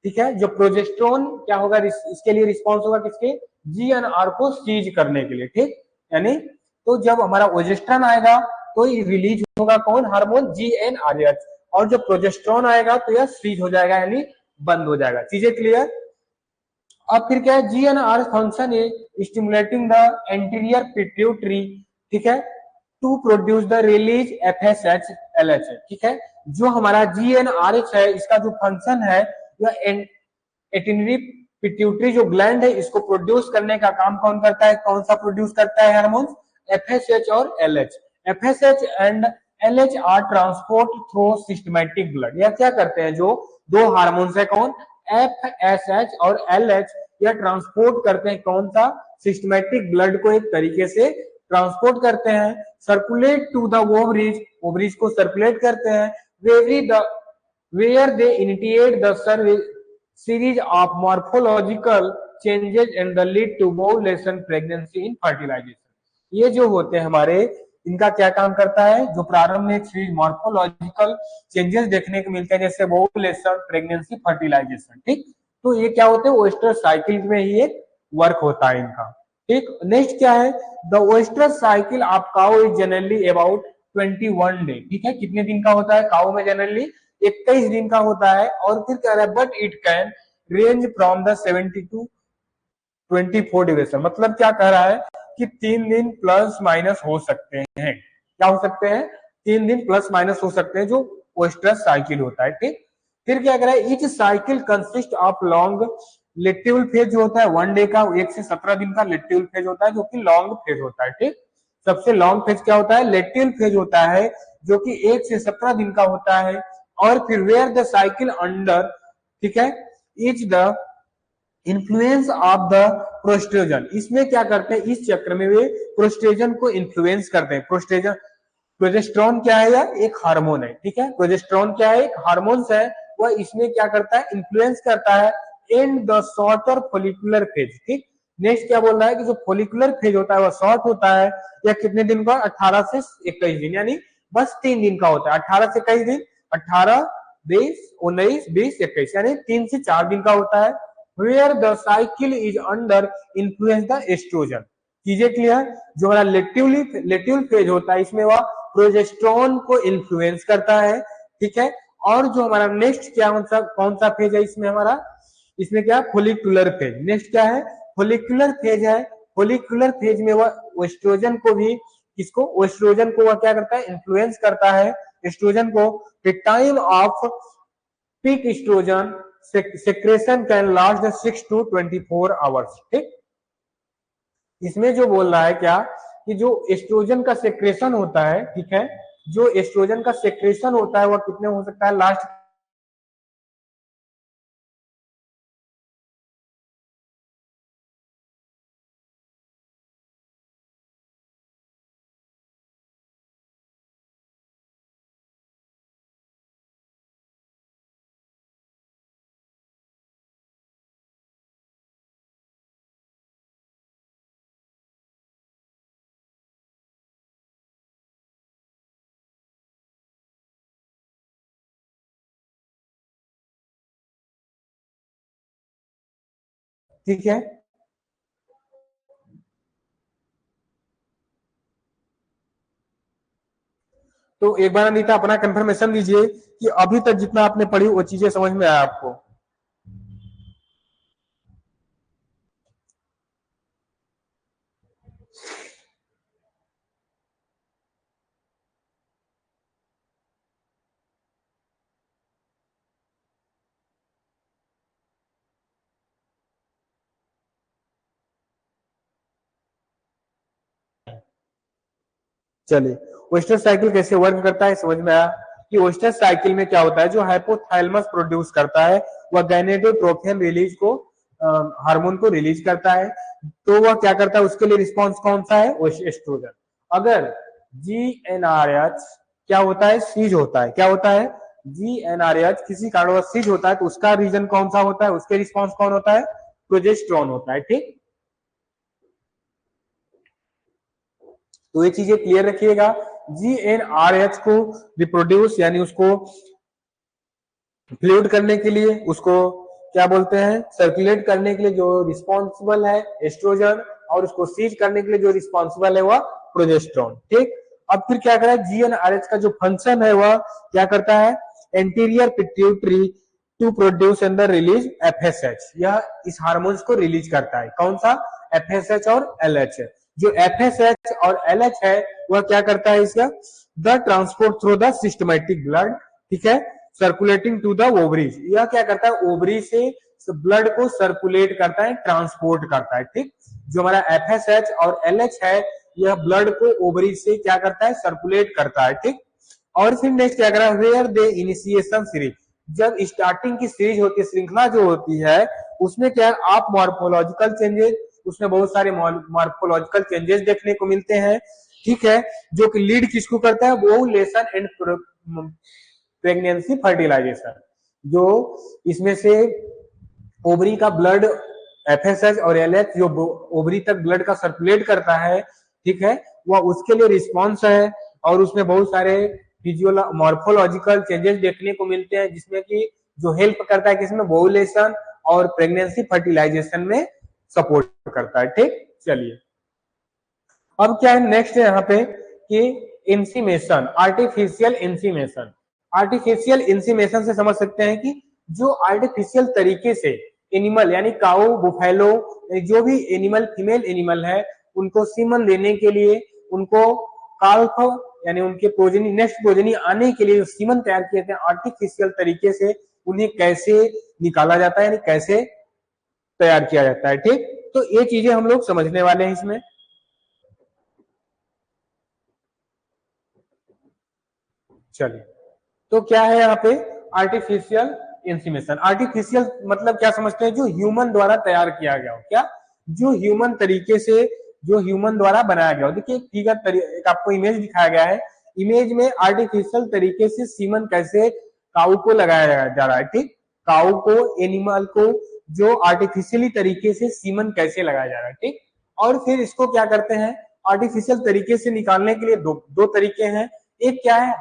ठीक है, जो प्रोजेस्ट्रोन क्या होगा, इसके लिए रिस्पॉन्स होगा किसके, जीएनआर को सीज करने के लिए। ठीक, यानी तो जब हमारा ओजेस्ट्रॉन आएगा तो ये रिलीज होगा कौन, हार्मोन जीएनआरएच, और जब प्रोजेस्ट्रॉन आएगा तो यह सीज हो जाएगा, यानी बंद हो जाएगा। चीजें क्लियर। अब फिर क्या है, GNR function is stimulating the anterior pituitary, ठीक है, to produce the release FSH LH. ठीक है, जो हमारा जीएनआरएच है इसका जो फंक्शन है, यह एंटीरियर पिट्यूटरी जो ग्लैंड है इसको प्रोड्यूस करने का काम कौन करता है, कौन सा प्रोड्यूस करता है हार्मोन्स, एफएसएच और LH. FSH and LH are transport through systematic blood. यह क्या करते हैं, जो दो हार्मोन्स है कौन, एफएसएच और एलएच, यह ट्रांसपोर्ट करते हैं कौन सा, सिस्टमैटिक ब्लड को एक तरीके से ट्रांसपोर्ट करते हैं, circulate to the ovaries, ovaries को सर्कुलेट करते हैं, very the where they initiate the series of morphological changes and the lead to ovulation, pregnancy in fertilization। ये जो होते हैं हमारे, इनका क्या काम करता है, जो प्रारंभ में एक सीरीज मॉर्फोलॉजिकल चेंजेस देखने को मिलते हैं, जैसे ओवुलेशन, प्रेगनेंसी, फर्टिलाइजेशन। ठीक, तो ये क्या होते हैं, ओएस्ट्रस साइकिल में ही एक वर्क होता है इनका। ठीक, नेक्स्ट क्या है, the ओएस्ट्रस cycle of cow is generally about 21 day. ठीक है, कितने दिन का होता है काउ में, जनरली 21 दिन का होता है। और फिर कह रहा है but it can range from the 70 to 24 duration. मतलब क्या कह रहा है कि 3 दिन प्लस माइनस हो सकते हैं। क्या हो सकते हैं, 3 दिन प्लस माइनस हो सकते हैं, जो ओएस्ट्रस साइकिल होता है। ठीक, फिर क्या कह रहा है, each cycle consist of long luteal phase जो होता है 1 डे का, 1 से 17 दिन का लेट्यूल फेज होता है, जो कि लॉन्ग फेज होता है। ठीक, सबसे लॉन्ग फेज क्या होता है, लेट्यूल फेज होता है, जो कि 1 से 17 दिन का होता है। और फिर वेयर द साइकिल अंडर, ठीक है, is the influence of the oestrogen. इसमें क्या करते हैं, इस चक्र में वे प्रोस्ट्रोजन को इन्फ्लुएंस करते हैं। प्रोस्ट्रोजन, प्रोजेस्ट्रॉन क्या है, या एक हार्मोन है। ठीक है, प्रोजेस्ट्रॉन क्या है, एक हार्मोन्स है, वह इसमें क्या करता है, इन्फ्लुएंस करता है in the shorter follicular phase. ठीक, नेक्स्ट क्या बोल रहा है कि जो फोलिकुलर फेज होता है वह शॉर्ट होता है, या कितने दिन का, 18 से 21 दिन, यानी बस 3 दिन का होता है। 18 से 21 दिन, 18, 20, 19, 20, 21, यानी 3 से 4 दिन का होता है। Where the cycle is under influence the oestrogen. चीजें क्लियर। जो हमारा लेट्यूल फेज होता है इसमें वह प्रोजेस्ट्रॉन को इन्फ्लुएंस करता है। ठीक है, और जो हमारा नेक्स्ट क्या कौन सा फेज है इसमें हमारा, इसमें क्या, फोलिकुलर फेज। नेक्स्ट क्या है, फोलिकुलर फेज है। फोलिकुलर फेज में वह एस्ट्रोजन को भी, किसको, एस्ट्रोजन को वह क्या करता है, इन्फ्लुएंस करता है एस्ट्रोजन को। The time of peak oestrogen secretion can last 6 to 24 hours. ठीक, इसमें जो बोल रहा है क्या, कि जो एस्ट्रोजन का सेक्रेशन होता है, ठीक है, जो एस्ट्रोजन का सेक्रेशन होता है वह कितने हो सकता है, लास्ट ठीक है। तो एक बार अनीता अपना कंफर्मेशन दीजिए कि अभी तक जितना आपने पढ़ी वो चीजें समझ में आया आपको। चलिए, वेस्टर साइकिल कैसे वर्क करता है समझ में आया। कि ओस्टस साइकिल में क्या होता है, जो हाइपोथैलेमस प्रोड्यूस करता है वह गैनेडोट्रोपिन रिलीज को हार्मोन को रिलीज करता है, तो वह क्या करता है, उसके लिए रिस्पॉन्स कौन सा है, एस्ट्रोजन। अगर जीएनआरएच क्या होता है, सीज होता है, क्या होता है, जीएनआरएच किसी कारणवश सीज होता है तो उसका रीजन कौन सा होता है, उसके रिस्पॉन्स कौन होता है, प्रोजेस्टेरोन होता है। ठीक, तो ये चीजें क्लियर रखिएगा। जीएनआरएच को रिप्रोड्यूस यानी उसको फ्लूइड करने के लिए, उसको क्या बोलते हैं, सर्कुलेट करने के लिए जो रिस्पॉन्सिबल है एस्ट्रोजन, और उसको सीज करने के लिए जो रिस्पॉन्सिबल है वह प्रोजेस्टेरोन। ठीक, अब फिर क्या करा है, जीएनआरएच का जो फंक्शन है वह क्या करता है, anterior pituitary to produce and release FSH, यह इस हार्मोन्स को रिलीज करता है, कौन सा, एफएसएच और एलएच। जो एफएसएच और एलएच है वह क्या करता है, इसका the transport through the systematic blood, ठीक है, सर्कुलेटिंग टू द ओवरीज, यह क्या करता है, ओवरी से ब्लड को सर्कुलेट करता है, ट्रांसपोर्ट करता है। ठीक, जो हमारा एफएसएच और एलएच है यह ब्लड को ओवरी से क्या करता है, सर्कुलेट करता है। ठीक, और फिर नेक्स्ट क्या करा, वेयर दे इनिशिएशन सीरीज, जब स्टार्टिंग की सीरीज होती है, श्रृंखला जो होती है, उसमें क्या है, आप मॉर्फोलॉजिकल चेंजेस, उसमें बहुत सारे मॉर्फोलॉजिकल चेंजेस देखने को मिलते हैं। ठीक है, जो कि लीड किसको करता है, ओवुलेशन एंड प्रेगनेंसी फर्टिलाइजेशन, जो इसमें से ओवरी का ब्लड एफएसएच और एलएच जो ओवरी तक ब्लड का सर्कुलेट करता है, ठीक है, वह उसके लिए रिस्पॉन्स है, और उसमें बहुत सारे मॉर्फोलॉजिकल चेंजेस देखने को मिलते हैं, जिसमें कि जो हेल्प करता है किसमें, ओवुलेशन और प्रेगनेंसी फर्टिलाइजेशन में सपोर्ट करता है। ठीक, चलिए अब क्या है, नेक्स्ट है यहाँ पे कि इंसीमेशन, आर्टिफिशियल इंसीमेशन। आर्टिफिशियल इंसीमेशन से समझ सकते हैं कि जो आर्टिफिशियल तरीके से एनिमल यानी काऊ, बुफेलो, जो भी एनिमल, फीमेल एनिमल है, उनको सीमन देने के लिए, उनको काल्फ यानी उनके प्रोजनी, नेक्स्ट प्रोजनी आने के लिए जो सीमन तैयार किए थे आर्टिफिशियल तरीके से, उन्हें कैसे निकाला जाता है, यानी कैसे तैयार किया जाता है। ठीक, तो ये चीजें हम लोग समझने वाले हैं इसमें। चलिए, तो क्या है यहाँ पे, आर्टिफिशियल इंसीमेशन। आर्टिफिशियल मतलब क्या समझते हैं, जो ह्यूमन द्वारा तैयार किया गया हो, क्या, जो ह्यूमन तरीके से, जो ह्यूमन द्वारा बनाया गया हो। देखिए फिगर, एक आपको इमेज दिखाया गया है, इमेज में आर्टिफिशियल तरीके से सीमन कैसे काऊ को लगाया जा रहा है। ठीक, काऊ को, एनिमल को जो आर्टिफिशियली तरीके से सीमन कैसे लगाया जा रहा है। ठीक, और फिर इसको क्या करते हैं, आर्टिफिशियल तरीके से निकालने के लिए दो तरीके हैं। एक क्या है,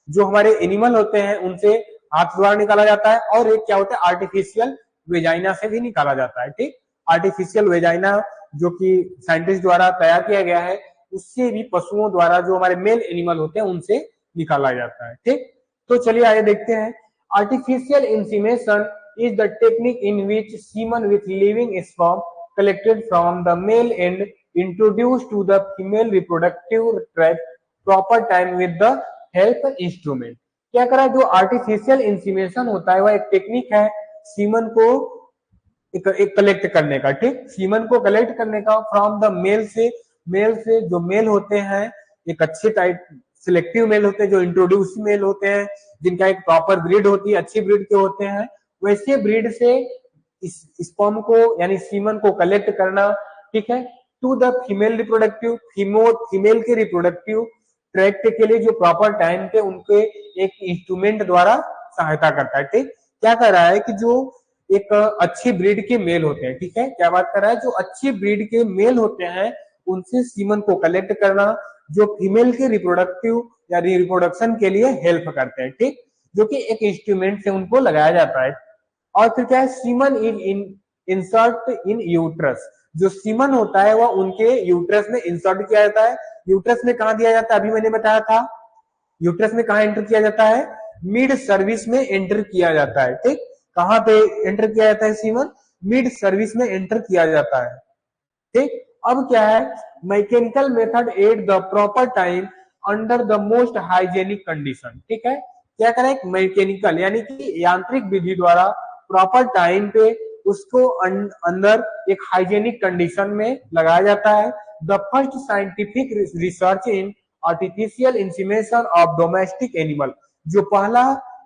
जो हमारे एनिमल होते हैं उनसे हाथ द्वारा निकाला जाता है, और एक क्या होता है, आर्टिफिशियल वेजाइना से भी निकाला जाता है। ठीक, आर्टिफिशियल वेजाइना जो कि साइंटिस्ट द्वारा तैयार किया गया है, उससे भी पशुओं द्वारा, जो हमारे मेल एनिमल होते हैं उनसे निकाला जाता है। ठीक, तो चलिए आगे देखते हैं। Artificial insemination is the technique in which semen with living sperm collected from the male and introduced to the female reproductive tract proper time with the help instrument. क्या करा, जो आर्टिफिशियल इंसीमेशन होता है वह एक टेक्निक है सीमन को एक कलेक्ट करने का। ठीक, सीमन को कलेक्ट करने का फ्रॉम द मेल से जो मेल होते हैं, एक अच्छे टाइप सिलेक्टिव मेल होते हैं, जो इंट्रोड्यूस मेल होते हैं, जिनका एक प्रॉपर ब्रीड होती है, अच्छी ब्रीड के होते हैं, वैसे ब्रीड से इस स्पर्म को यानी सीमन को कलेक्ट करना। ठीक है, to the female reproductive, female के रिप्रोडक्टिव ट्रैक्ट के लिए जो प्रॉपर टाइम पे उनके एक इंस्ट्रूमेंट द्वारा सहायता करता है। ठीक, क्या कर रहा है कि जो एक अच्छी ब्रीड के मेल होते हैं, ठीक है, क्या बात कर रहा है, जो अच्छी ब्रीड के मेल होते हैं उनसे सीमन को कलेक्ट करना, जो फीमेल के रिप्रोडक्टिव या रिप्रोडक्शन के लिए हेल्प करते हैं। ठीक, जो कि एक इंस्ट्रूमेंट से उनको लगाया जाता है। और फिर क्या है, semen in insert in uterus, जो सीमन होता है वह उनके यूट्रस में इंसर्ट किया जाता है। यूट्रस में कहा दिया जाता है, अभी मैंने बताया था, यूट्रस में कहा एंटर किया जाता है, मिड सर्विस में एंटर किया जाता है। ठीक, कहां पे एंटर किया जाता है सीमन, मिड सर्विस में एंटर किया जाता है। ठीक, अब क्या है, mechanical method at the proper time under the most hygienic condition. ठीक है, क्या करें, मैकेनिकल यानी कि यांत्रिक विधि द्वारा प्रॉपर टाइम पे उसको अंदर एक हाइजेनिक कंडीशन में लगाया जाता है। The first scientific research in artificial insemination of domestic animal, जो पहला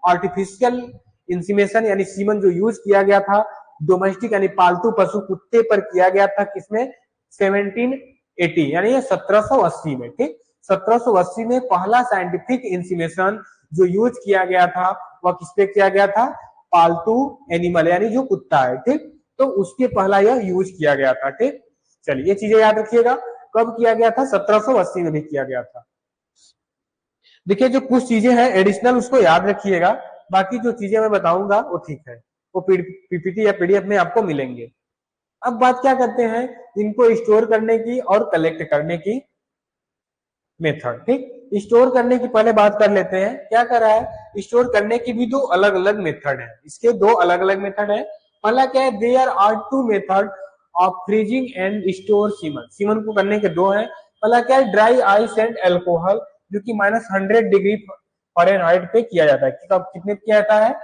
आर्टिफिशियल इंसीमेशन यानी सीमन जो यूज किया गया था डोमेस्टिक यानी पालतू पशु कुत्ते पर किया गया था किसमें 1780 यानी ये 1780 में। ठीक, 1780 में पहला साइंटिफिक इंसीमेशन जो यूज किया गया था वह किस पे किया गया था, पालतू एनिमल यानी जो कुत्ता है। ठीक, तो उसके पहला यह यूज किया गया था। ठीक, चलिए ये चीजें याद रखिएगा। कब किया गया था, 1780 में भी किया गया था। देखिए जो कुछ चीजें हैं एडिशनल उसको याद रखिएगा, बाकी जो चीजें मैं बताऊंगा वो ठीक है, वो पीपीटी या पीडीएफ में आपको मिलेंगे। अब बात क्या करते हैं, इनको स्टोर करने की और कलेक्ट करने की मेथड। ठीक, स्टोर करने की पहले बात कर लेते हैं। क्या कर रहा है, स्टोर करने की भी दो अलग अलग मेथड है, इसके दो अलग अलग मेथड है। पहला क्या है, there are two method of freezing and store semen. Semen को करने के दो है। पहला क्या है, ड्राई आइस एंड एल्कोहल, जो कि -100 डिग्री फ़ारेनहाइट पे किया जाता है। कितने पे किया जाता है,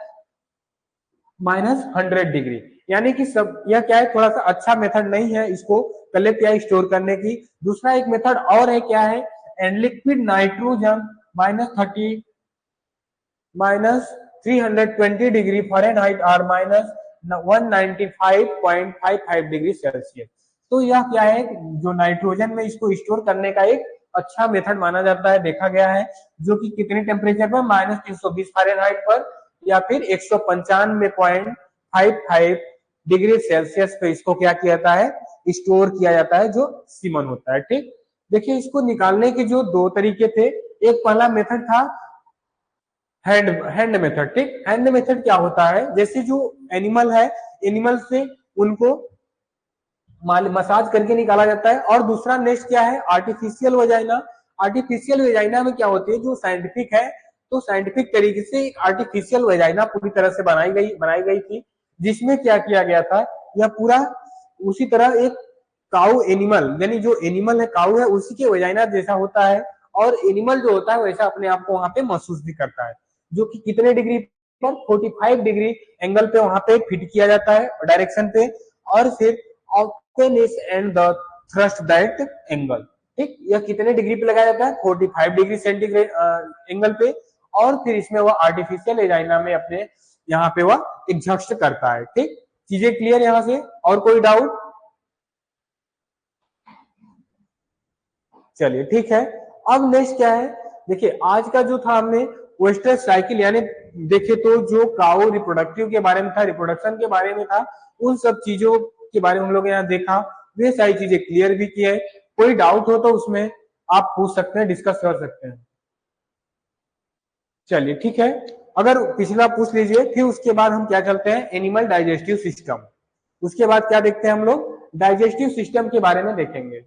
-100 डिग्री। यानी कि सब यह क्या है, थोड़ा सा अच्छा मेथड नहीं है इसको कलेक्ट या स्टोर करने की। दूसरा एक मेथड और है, क्या है, and liquid nitrogen -30 -320 degree Fahrenheit और -195.55 डिग्री सेल्सियस। तो यह क्या है, जो नाइट्रोजन में इसको स्टोर करने का एक अच्छा मेथड माना जाता है, देखा गया है, जो कि कितने टेम्परेचर पर, -320 फ़ारेनहाइट पर या फिर 195.55 डिग्री सेल्सियस पे इसको क्या किया जाता है, स्टोर किया जाता है, जो सीमन होता है। ठीक, देखिए इसको निकालने के जो दो तरीके थे, एक पहला मेथड था हैंड हैंड मेथड। ठीक, हैंड मेथड क्या होता है, जैसे जो एनिमल है, एनिमल से उनको मसाज करके निकाला जाता है। और दूसरा नेक्स्ट क्या है, आर्टिफिशियल वजाइना। आर्टिफिशियल वजाइना में क्या होती है, जो साइंटिफिक है, तो साइंटिफिक तरीके से एक आर्टिफिशियल वजाइना पूरी तरह से बनाई गई थी, जिसमें क्या किया गया था, यह पूरा उसी तरह एक काउ एनिमल यानी जो एनिमल है काउ है उसी के वजाइना जैसा होता है, और एनिमल जो होता है वैसा अपने आप को वहां पे महसूस भी करता है, जो कि कितने डिग्री पर, 45 डिग्री एंगल पे वहां पे फिट किया जाता है डायरेक्शन पे, और फिर option is and the thrust that angle. ठीक, यह कितने डिग्री पे लगाया जाता है, 45 डिग्री सेंटीग्रेड एंगल पे, और फिर इसमें वह आर्टिफिशियल एजाइना में अपने यहाँ पे वह एग्जॉस्ट करता है। ठीक, चीजें क्लियर यहाँ से, और कोई डाउट, चलिए ठीक है। अब नेक्स्ट क्या है, देखिए आज का जो था हमने वेस्टर साइकिल यानी देखे तो जो काउ रिप्रोडक्टिव के बारे में था, रिप्रोडक्शन के बारे में था, उन सब चीजों के बारे में हम लोग यहाँ देखा, वे सारी चीजें क्लियर भी की है। कोई डाउट हो तो उसमें आप पूछ सकते हैं, डिस्कस कर सकते हैं। चलिए ठीक है, अगर पिछला पूछ लीजिए, फिर उसके बाद हम क्या चलते हैं, एनिमल डाइजेस्टिव सिस्टम। उसके बाद क्या देखते हैं हम लोग, डाइजेस्टिव सिस्टम के बारे में देखेंगे।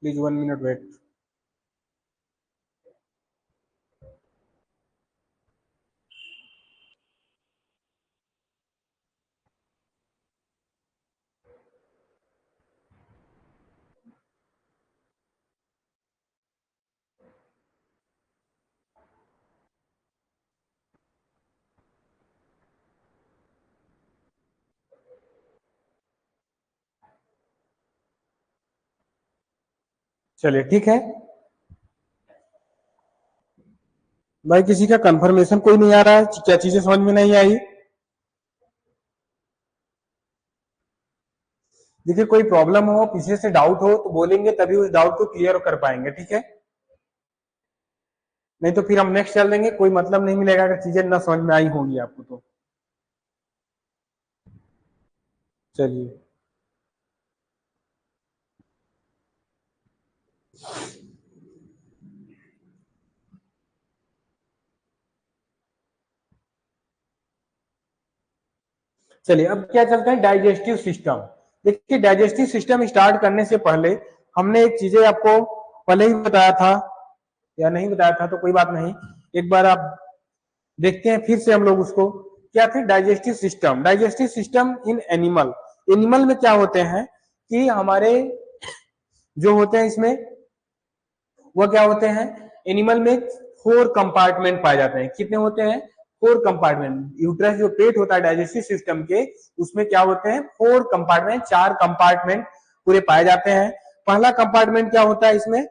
Please 1 minute wait. चलिए ठीक है भाई, किसी का कंफर्मेशन कोई नहीं आ रहा है, क्या चीजें समझ में नहीं आई। देखिए कोई प्रॉब्लम हो, पीछे से डाउट हो तो बोलेंगे, तभी उस डाउट को क्लियर कर पाएंगे। ठीक है, नहीं तो फिर हम नेक्स्ट चल देंगे, कोई मतलब नहीं मिलेगा अगर चीजें ना समझ में आई होंगी आपको तो। चलिए चलिए अब क्या चलता है, डाइजेस्टिव सिस्टम। देखिए डाइजेस्टिव सिस्टम स्टार्ट करने से पहले हमने एक चीजें आपको पहले ही बताया था या नहीं बताया था तो कोई बात नहीं, एक बार आप देखते हैं फिर से हम लोग उसको। क्या थे? Digestive system. Digestive system in animal, animal में क्या होते हैं कि हमारे जो होते हैं इसमें वो क्या होते हैं, एनिमल में 4 कंपार्टमेंट पाए जाते हैं। कितने होते हैं? 4 कंपार्टमेंट। यूट्रस जो पेट होता है डाइजेस्टिव सिस्टम के, उसमें क्या होते हैं? 4 कंपार्टमेंट, 4 कंपार्टमेंट पूरे पाए जाते हैं। पहला कंपार्टमेंट क्या होता है इसमें?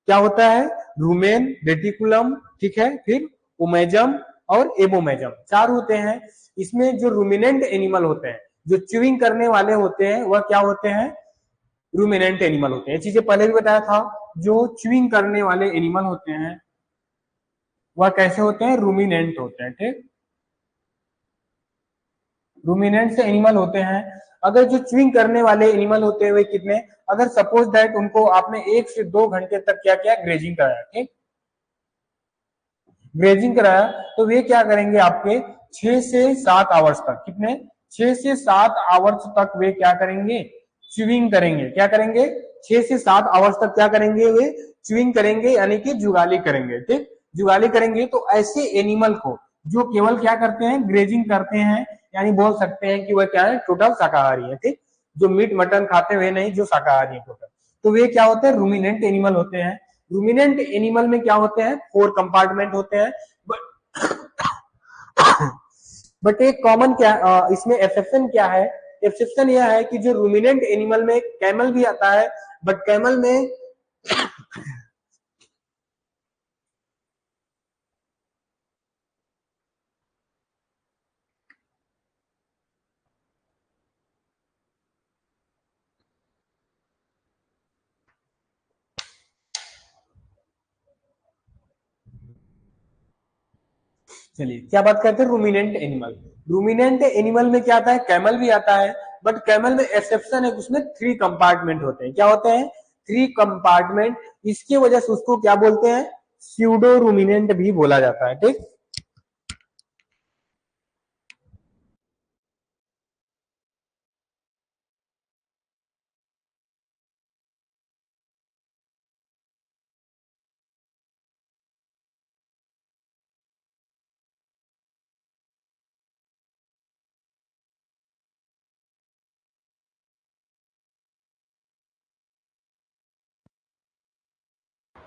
क्या होता है? रूमेन, रेटिकुलम, ठीक है, फिर ओमेजम और एबोमेजम, 4 होते हैं। इसमें जो रूमिनेंट एनिमल होते हैं, जो च्यूइंग करने वाले होते हैं, वह क्या होते हैं? रूमिनेंट एनिमल होते हैं। ये चीजें पहले भी बताया था। जो च्यूइंग करने वाले एनिमल होते हैं वह कैसे होते हैं? रूमिनेंट होते हैं। ठीक, रूमिनेंट से एनिमल होते हैं। अगर जो च्यूइंग करने वाले एनिमल होते हैं वे कितने, अगर सपोज दैट उनको आपने 1 से 2 घंटे तक क्या किया? ग्रेजिंग कराया। ठीक, ग्रेजिंग कराया तो वे क्या करेंगे? आपके 6 से 7 आवर्स तक, कितने? 6 से 7 आवर्स तक वे क्या करेंगे? च्यूइंग करेंगे। क्या करेंगे? 6 से 7 आवर्स तक क्या करेंगे? वे च्यूइंग करेंगे, यानी कि जुगाली करेंगे। ठीक, जुगाली करेंगे। तो ऐसे एनिमल को जो केवल क्या करते हैं? ग्रेजिंग करते हैं, यानी बोल सकते हैं कि वह क्या है? टोटल शाकाहारी है। ठीक, जो मीट मटन खाते हुए नहीं, जो शाकाहारी है टोटल, तो वे क्या होते हैं? रूमिनेंट एनिमल होते हैं। रूमिनेंट एनिमल में क्या होते हैं? 4 कंपार्टमेंट होते हैं। बट एक कॉमन क्या इसमें एक्सेप्शन क्या है? एक्सेप्शन यह है कि जो रूमिनेंट एनिमल में कैमल भी आता है, बट कैमल में चलिए क्या बात करते हैं? Ruminant animal. रूमिनेंट एनिमल में क्या आता है? कैमल भी आता है, बट कैमल में एक्सेप्शन है, उसमें 3 कंपार्टमेंट होते हैं। क्या होते हैं? 3 कंपार्टमेंट। इसकी वजह से उसको क्या बोलते हैं? स्यूडो रूमिनेंट भी बोला जाता है। ठीक,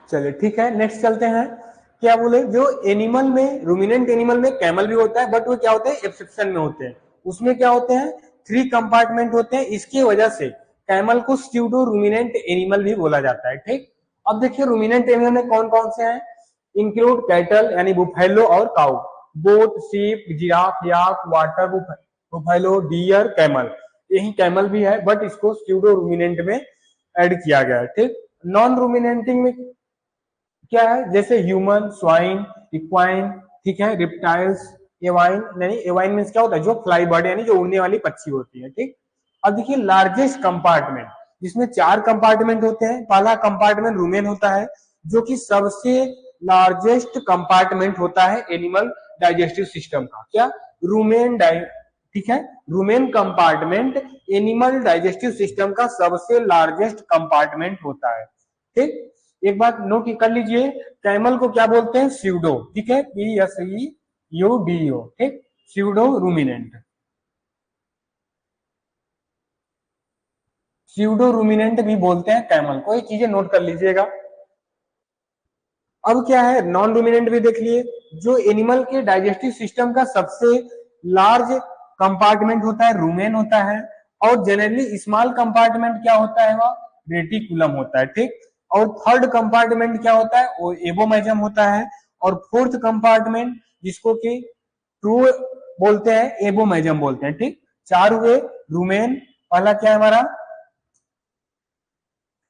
चलिए ठीक है, नेक्स्ट चलते हैं। क्या बोले? जो एनिमल में, रूमिनेंट एनिमल में कैमल भी होता है, बट वो क्या होते हैं? एक्सेप्शन में होते हैं। उसमें क्या होते हैं? 3 कंपार्टमेंट होते हैं। इसकी वजह से कैमल को स्यूडो रूमिनेंट एनिमल भी बोला जाता है। ठीक, अब देखिए रूमिनेंट एनिमल में कौन कौन से हैं? इंक्लूड कैटल यानी बुफेलो और काउ, गोट, शीप, जिराफ, याक, वाटर बुफेलो, डियर, कैमल। यही कैमल भी है, बट इसको स्यूडो रूमिनेंट में ऐड किया गया है। ठीक, नॉन रूमिनेंटिंग में क्या है? जैसे ह्यूमन, स्वाइन, इक्वाइन, ठीक है, रिप्टाइल्स, एवाइन। नहीं, एवाइन मीन्स क्या होता है? जो फ्लाई बर्ड यानी जो उड़ने वाली पक्षी होती है। ठीक, अब देखिए लार्जेस्ट कंपार्टमेंट, जिसमें 4 कंपार्टमेंट होते हैं। पहला कंपार्टमेंट रूमेन होता है, जो कि सबसे लार्जेस्ट कंपार्टमेंट होता है एनिमल डाइजेस्टिव सिस्टम का। क्या? रूमेन ठीक है, rumen compartment animal digestive system का सबसे लार्जेस्ट कंपार्टमेंट होता है। ठीक, एक बात नोट कर लीजिए, कैमल को क्या बोलते हैं? स्यूडो। ठीक है, PSEUDO। ठीक, स्यूडो रूमिनेंट, स्यूडो रूमिनेंट भी बोलते हैं कैमल को। ये चीजें नोट कर लीजिएगा। अब क्या है? नॉन रूमिनेंट भी देख लिए। जो एनिमल के डाइजेस्टिव सिस्टम का सबसे लार्ज कंपार्टमेंट होता है, रूमेन होता है। और जनरली स्मॉल कंपार्टमेंट क्या होता है? वह रेटिकुलम होता है। ठीक, और थर्ड कंपार्टमेंट क्या होता है? वो एबोमेजम होता है। और फोर्थ कंपार्टमेंट जिसको कि ट्रू बोलते हैं, एबोमेजम बोलते हैं। ठीक, 4 हुए रूमेन। पहला क्या है हमारा?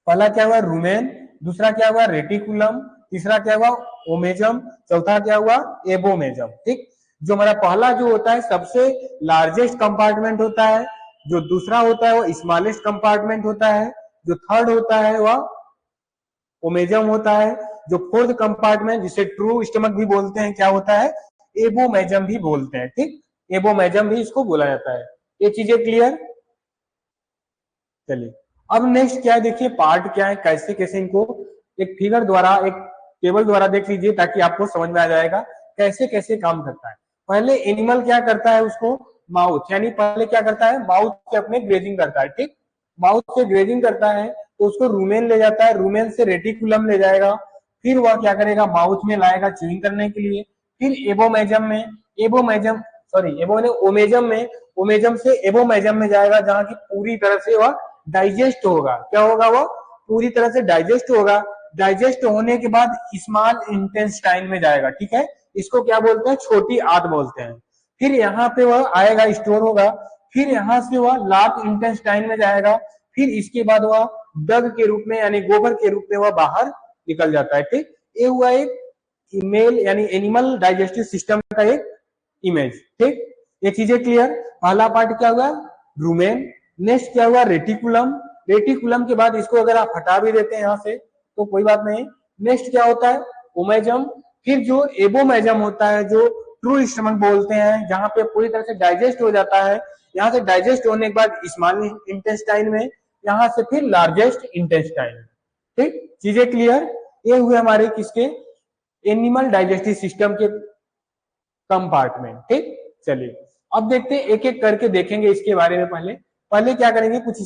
पहला क्या हुआ? रूमेन। दूसरा क्या हुआ? रेटिकुलम। तीसरा क्या हुआ? ओमेजम। चौथा क्या हुआ? एबोमेजम। ठीक, जो हमारा पहला जो होता है सबसे लार्जेस्ट कंपार्टमेंट होता है, जो दूसरा होता है वो स्मॉलेस्ट कंपार्टमेंट होता है, जो थर्ड होता है वह ओमेजम होता है, जो फोर्थ कंपार्टमेंट जिसे ट्रू स्टमक भी बोलते हैं क्या होता है? एबोमेजम भी बोलते हैं। ठीक, एबोमेजम भी इसको बोला जाता है। ये चीजें क्लियर? चलिए अब नेक्स्ट क्या है, देखिए पार्ट क्या है, कैसे कैसे इनको एक फिगर द्वारा, एक टेबल द्वारा देख लीजिए ताकि आपको समझ में आ जाएगा कैसे कैसे काम करता है। पहले एनिमल क्या करता है, उसको माउथ, यानी पहले क्या करता है, माउथ से अपने ग्रेजिंग करता है, ठीक, माउथ से ग्रेजिंग करता है तो उसको रूमेन ले जाता है, रूमेन से रेटिकुलम ले जाएगा, फिर वह क्या करेगा, माउथ में लाएगा च्यूइंग करने के लिए, फिर एबोमेजम में, एबोमेजम सॉरी एबो ने ओमेजम में, ओमेजम से एबोमेजम में जाएगा जहां की पूरी तरह से वह डाइजेस्ट होगा, क्या होगा, वह पूरी तरह से डाइजेस्ट होगा, डाइजेस्ट होने के बाद स्मॉल इंटेस्टाइन में जाएगा, ठीक है, इसको क्या बोलते हैं, छोटी आंत बोलते हैं, फिर यहाँ पे वह आएगा, स्टोर होगा, फिर यहाँ से वह लार्ज इंटेस्टाइन में जाएगा, फिर इसके बाद वह डग के रूप में यानी गोबर के रूप में वह बाहर निकल जाता है, ठीक, ये हुआ एक ईमेल यानी एनिमल डाइजेस्टिव सिस्टम का एक इमेज, ठीक, ये चीजें क्लियर। पहला पार्ट क्या हुआ, रूमेन, नेक्स्ट क्या हुआ, रेटिकुलम, रेटिकुलम के बाद इसको अगर आप हटा भी देते हैं यहाँ से तो कोई बात नहीं, नेक्स्ट क्या होता है, ओमेजम, फिर जो एबोमेजम होता है जो ट्रू स्टमक बोलते हैं, जहां पे पूरी तरह से डाइजेस्ट हो जाता है, यहाँ से डाइजेस्ट होने के बाद स्मॉल इंटेस्टाइन में, यहाँ से फिर लार्जेस्ट इंटेस्टाइन, ठीक, चीजें क्लियर। ये हुए हमारे किसके, एनिमल डाइजेस्टिव सिस्टम के कंपार्टमेंट, ठीक। चलिए अब देखते हैं, एक एक करके देखेंगे इसके बारे में, पहले पहले क्या करेंगे, कुछ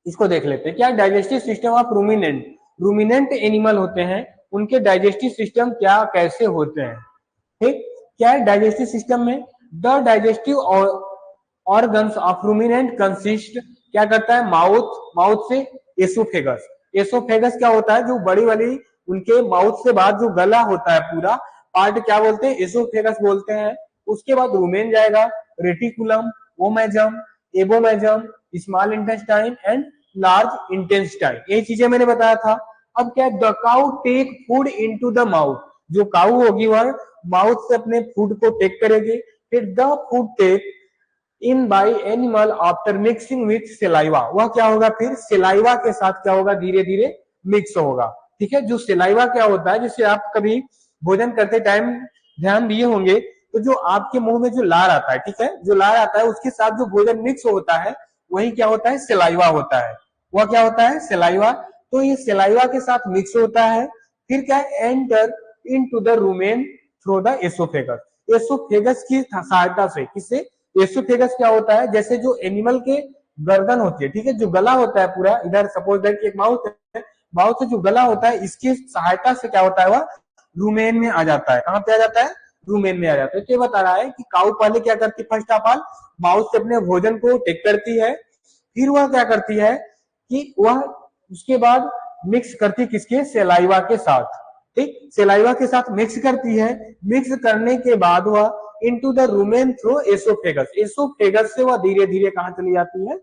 इसको देख लेते हैं, क्या digestive system of ruminant, ruminant animal होते हैं उनके डाइजेस्टिव सिस्टम क्या कैसे होते हैं, ठीक, क्या है डाइजेस्टिव सिस्टम में, the digestive organs of ruminant consist, क्या करता है, माउथ, माउथ से एसोफेगस, एसोफेगस क्या होता है, जो बड़ी वाली उनके माउथ से बाद जो गला होता है पूरा पार्ट क्या बोलते हैं, एसोफेगस बोलते हैं, उसके बाद रूमेन जाएगा, reticulum, omasum, abomasum, small intestine and large intestine, ये चीजें मैंने बताया था। अब क्या, the cow take food into the mouth, जो काउ होगी वह माउथ से अपने फूड को टेक करेगी, फिर the food take in by animal after mixing with saliva, वह क्या होगा, फिर सेलाइवा के साथ क्या होगा, धीरे धीरे मिक्स होगा, ठीक है, जो सेलाइवा क्या होता है, जिससे आप कभी भोजन करते टाइम ध्यान दिए होंगे, तो जो आपके मुंह में जो लार आता है, ठीक है, जो लार आता है उसके साथ जो भोजन मिक्स होता है वही क्या होता है, सेलाइवा होता है, वह क्या होता है, सेलाइवा, तो ये सेलाइवा के साथ मिक्स होता है, फिर क्या, enter into the rumen through the oesophagus, oesophagus की सहायता से, किससे, एसोफेगस क्या होता है, जैसे जो एनिमल के गर्दन होती है, ठीक है, जो गला होता है पूरा, इधर सपोज दैट एक माउथ है, माउथ से जो गला होता है इसकी सहायता से क्या होता है, वह रूमेन में आ जाता है, कहां पे आ जाता है, रूमेन में आ जाता है, तो ये बता रहा है कि काऊ पहले क्या करती है, फर्स्ट ऑफ ऑल माउथ से अपने भोजन को टेक करती है, फिर वह क्या करती है कि वह उसके बाद मिक्स करती किसके, सेलाइवा के साथ, ठीक, सेलाइवा के साथ मिक्स करती है, मिक्स करने के बाद वह into the rumen through oesophagus, oesophagus से वह धीरे धीरे कहां चली जाती है,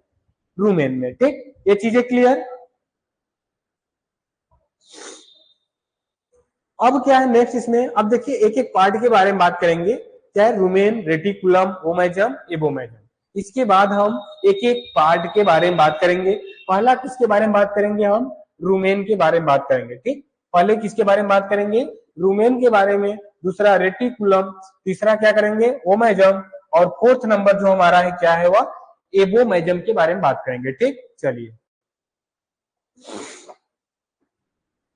रूमेन में, ठीक, ये चीजें क्लियर। अब क्या है नेक्स्ट इसमें, अब देखिए एक एक पार्ट के बारे में बात करेंगे, क्या है, रूमेन, रेटिकुलम, ओमेजम, एबोमेजम, इसके बाद हम एक एक पार्ट के बारे में बात करेंगे। पहला किसके बारे में बात करेंगे, हम रूमेन के बारे में बात करेंगे, ठीक, पहले किसके बारे में बात करेंगे, रूमेन के बारे में, दूसरा रेटिकुलम, तीसरा क्या करेंगे, ओमेजम, और फोर्थ नंबर जो हमारा है क्या है, वह एबोमेजम के बारे में बात करेंगे, ठीक। चलिए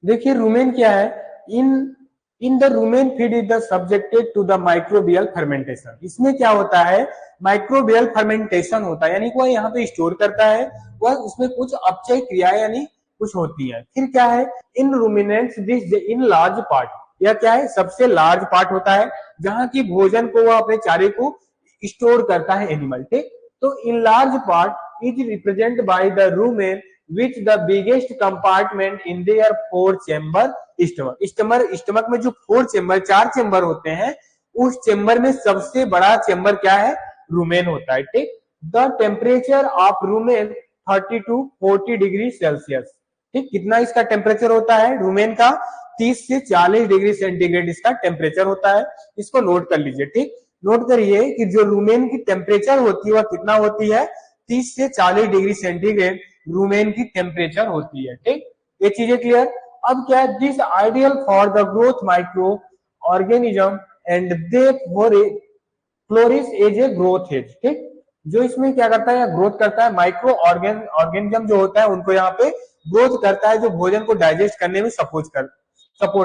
देखिए रूमेन क्या है, in the rumen feed is the subjected to the microbial fermentation, इसमें क्या होता है, माइक्रोबियल फर्मेंटेशन होता है, यानी वह यहाँ पे स्टोर करता है, वह उसमें कुछ अपचय क्रिया यानी कुछ होती है, फिर क्या है, in ruminants this in large part, यह क्या है, सबसे लार्ज पार्ट होता है जहां की भोजन को वह अपने चारे को स्टोर करता है एनिमल, ठीक, तो इन large part is represent by the rumen which the biggest compartment in their four chamber stomach, stomach में जो फोर चेम्बर, चार चेम्बर होते हैं, उस चेम्बर में सबसे बड़ा चेम्बर क्या है, रूमेन होता है, ठीक, the temperature of rumen 30 to 40 degree Celsius, ठीक, कितना इसका टेम्परेचर होता है रूमेन का, 30 से 40 डिग्री सेंटीग्रेड इसका टेम्परेचर होता है, इसको नोट कर लीजिए, ठीक, नोट करिए कि जो रूमेन की टेम्परेचर होती है वह कितना होती है, 30 से 40 डिग्री सेंटीग्रेड रूमेन की टेम्परेचर होती है, ठीक, ये चीजें क्लियर। अब क्या है, this ideal for the growth microorganism and they flourish as a growth as, ठीक, जो इसमें क्या करता है, ग्रोथ करता है, माइक्रो ऑर्गेनिज्म जो होता है उनको यहाँ पे ग्रोथ करता है, जो भोजन को डाइजेस्ट करने में सपोर्ट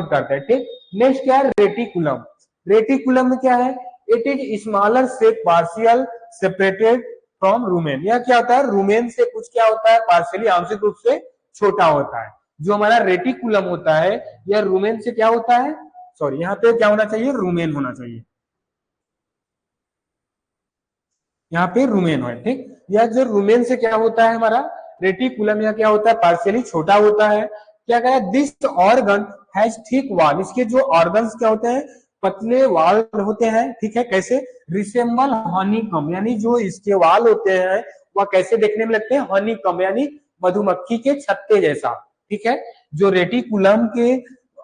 करता है। ठीक, नेक्स्ट क्या है, रेटिकुलम। रेटिकुलम में क्या है, it is smaller shape partial separated from rumen. यह क्या होता है, रूमेन से कुछ क्या होता है, पार्शियली आंशिक रूप से छोटा होता है। जो हमारा रेटिकुलम होता है यह रूमेन से क्या होता है, सॉरी यहाँ पे क्या होना चाहिए, रूमेन होना चाहिए, यहाँ पे रूमेन है। ठीक, यह जो रूमेन से क्या होता है हमारा रेटिकुलम, यह क्या होता है, पार्शियली छोटा होता है। क्या कह रहा है, this organ has thick wall. इसके जो ऑर्गन्स क्या होते हैं, पतले वाल होते हैं। ठीक है, कैसे, रिसेम्बल हनीकम, यानी जो इसके वाल होते हैं वह कैसे देखने में लगते हैं, हनीकम यानी मधुमक्खी के छत्ते जैसा। ठीक है, जो रेटिकुलम के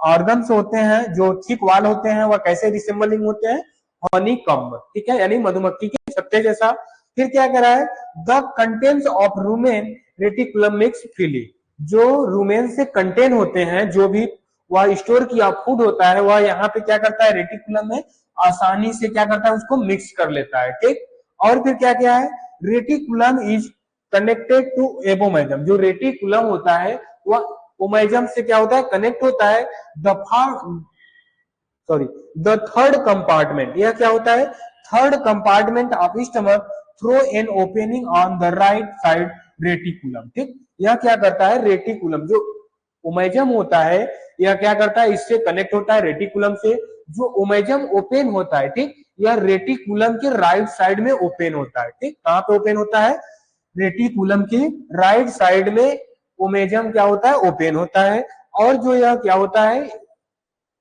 ऑर्गन्स होते हैं, जो थिक वाल होते हैं, वह कैसे रिसेम्बलिंग होते हैं, हनीकम। ठीक है, यानी मधुमक्खी के छत्ते जैसा। फिर क्या कह रहा है, the contents of rumen reticulum mix freely. जो रूमेन से कंटेन होते हैं, जो भी वह स्टोर किया फूड होता है, वह यहाँ पे क्या करता है, रेटिकुलम में आसानी से क्या करता है, उसको मिक्स कर लेता है। ठीक, और फिर क्या क्या है, रेटिकुलम इज कनेक्टेड टू एबोमेजम। जो रेटिकुलम होता है वह ओमेजम से क्या होता है, कनेक्ट होता है। The sorry the third compartment, यह क्या होता है, third compartment of stomach through an opening on the right side reticulum. ठीक, यह क्या करता है, रेटिकुलम जो ओमेजम होता है, यह क्या करता है, इससे कनेक्ट होता है रेटिकुलम से। जो ओमेजम ओपन होता है, ठीक, यह रेटिकुलम के राइट साइड में ओपन होता है। ठीक, कहां पे ओपन होता है, रेटिकुलम के राइट साइड में ओमेजम क्या होता है, ओपन होता है। और जो यह क्या होता है,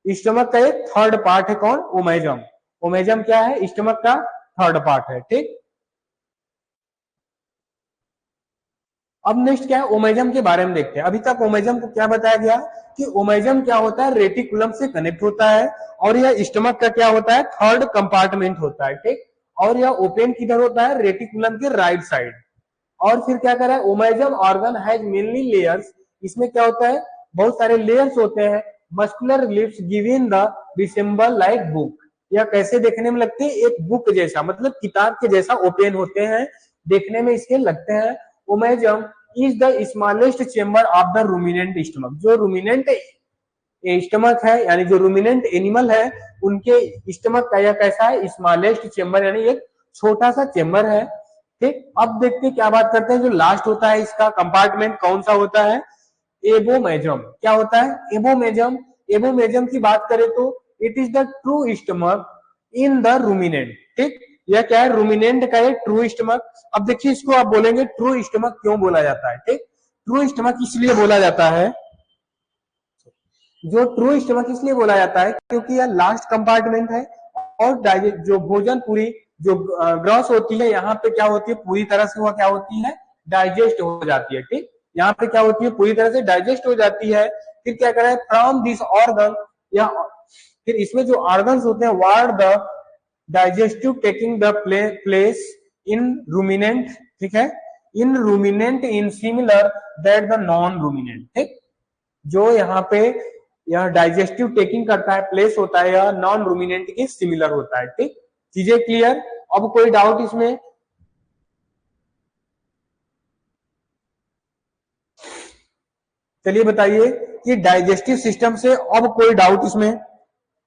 स्टमक का एक थर्ड पार्ट है, कौन, ओमेजम। ओमेजम क्या है, स्टमक का थर्ड पार्ट है। ठीक, अब नेक्स्ट क्या है, ओमेजम के बारे में देखते हैं। अभी तक ओमेजम को क्या बताया गया कि ओमेजम क्या होता है, रेटिकुलम से कनेक्ट होता है, और यह स्टमक का क्या होता है, थर्ड कंपार्टमेंट होता है। ठीक, और यह ओपन किधर होता है, रेटिकुलम के राइट साइड। और फिर क्या कर रहा है, omasum organ has mainly layers. इसमें क्या होता है, बहुत सारे लेयर्स होते हैं। Muscular lips giving the resemble like book. यह कैसे देखने में लगते हैं, एक बुक जैसा, मतलब किताब के जैसा ओपन होते हैं, देखने में इसके लगते हैं। Omasum is the smallest chamber of the ruminant stomach. जो रूमिनेंट स्टमक है, यानी जो रूमिनेंट एनिमल है, उनके स्टमक का यह कैसा है, स्मॉलेस्ट चेम्बर, यानी एक छोटा सा चेम्बर है। ठीक, अब देखते हैं, क्या बात करते हैं, जो लास्ट होता है इसका कंपार्टमेंट कौन सा होता है, एबोमेजम। क्या होता है, एबोमेजम। एबोमेजम की बात करें तो it is the true stomach in the ruminant. ठीक, यह क्या है, रूमिनेंट का एक ट्रू स्टमक। अब देखिए, इसको आप बोलेंगे ट्रू स्टमक क्यों बोला जाता है। ठीक, ट्रू स्टमक इसलिए बोला जाता है, जो ट्रू स्टमक इसलिए बोला जाता है क्योंकि यह लास्ट कंपार्टमेंट है, और जो भोजन पूरी जो ग्रॉस होती है, यहाँ पे क्या होती है, पूरी तरह से वह क्या होती है, डाइजेस्ट हो जाती है। ठीक, यहाँ पे क्या होती है, पूरी तरह से डाइजेस्ट हो जाती है। फिर क्या करें, फ्रॉम दिस ऑर्गन, या फिर इसमें जो ऑर्गन्स होते हैं, where the digestive taking the place in ruminant. ठीक है, in ruminant in similar that the non ruminant. ठीक, जो यहाँ पे यह डाइजेस्टिव टेकिंग करता है, प्लेस होता है, यह नॉन रूमिनेंट के सिमिलर होता है। ठीक, चीजें क्लियर, अब कोई डाउट इसमें, चलिए बताइए कि डाइजेस्टिव सिस्टम से अब कोई डाउट इसमें,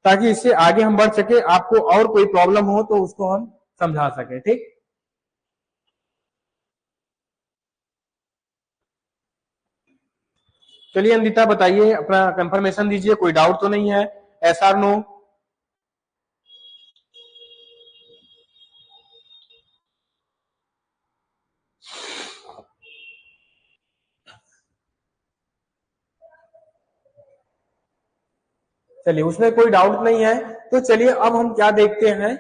ताकि इससे आगे हम बढ़ सके, आपको और कोई प्रॉब्लम हो तो उसको हम समझा सके। ठीक, चलिए अंदिता बताइए, अपना कंफर्मेशन दीजिए, कोई डाउट तो नहीं है, एस आर नो। चलिए, उसमें कोई डाउट नहीं है, तो चलिए अब हम क्या देखते हैं,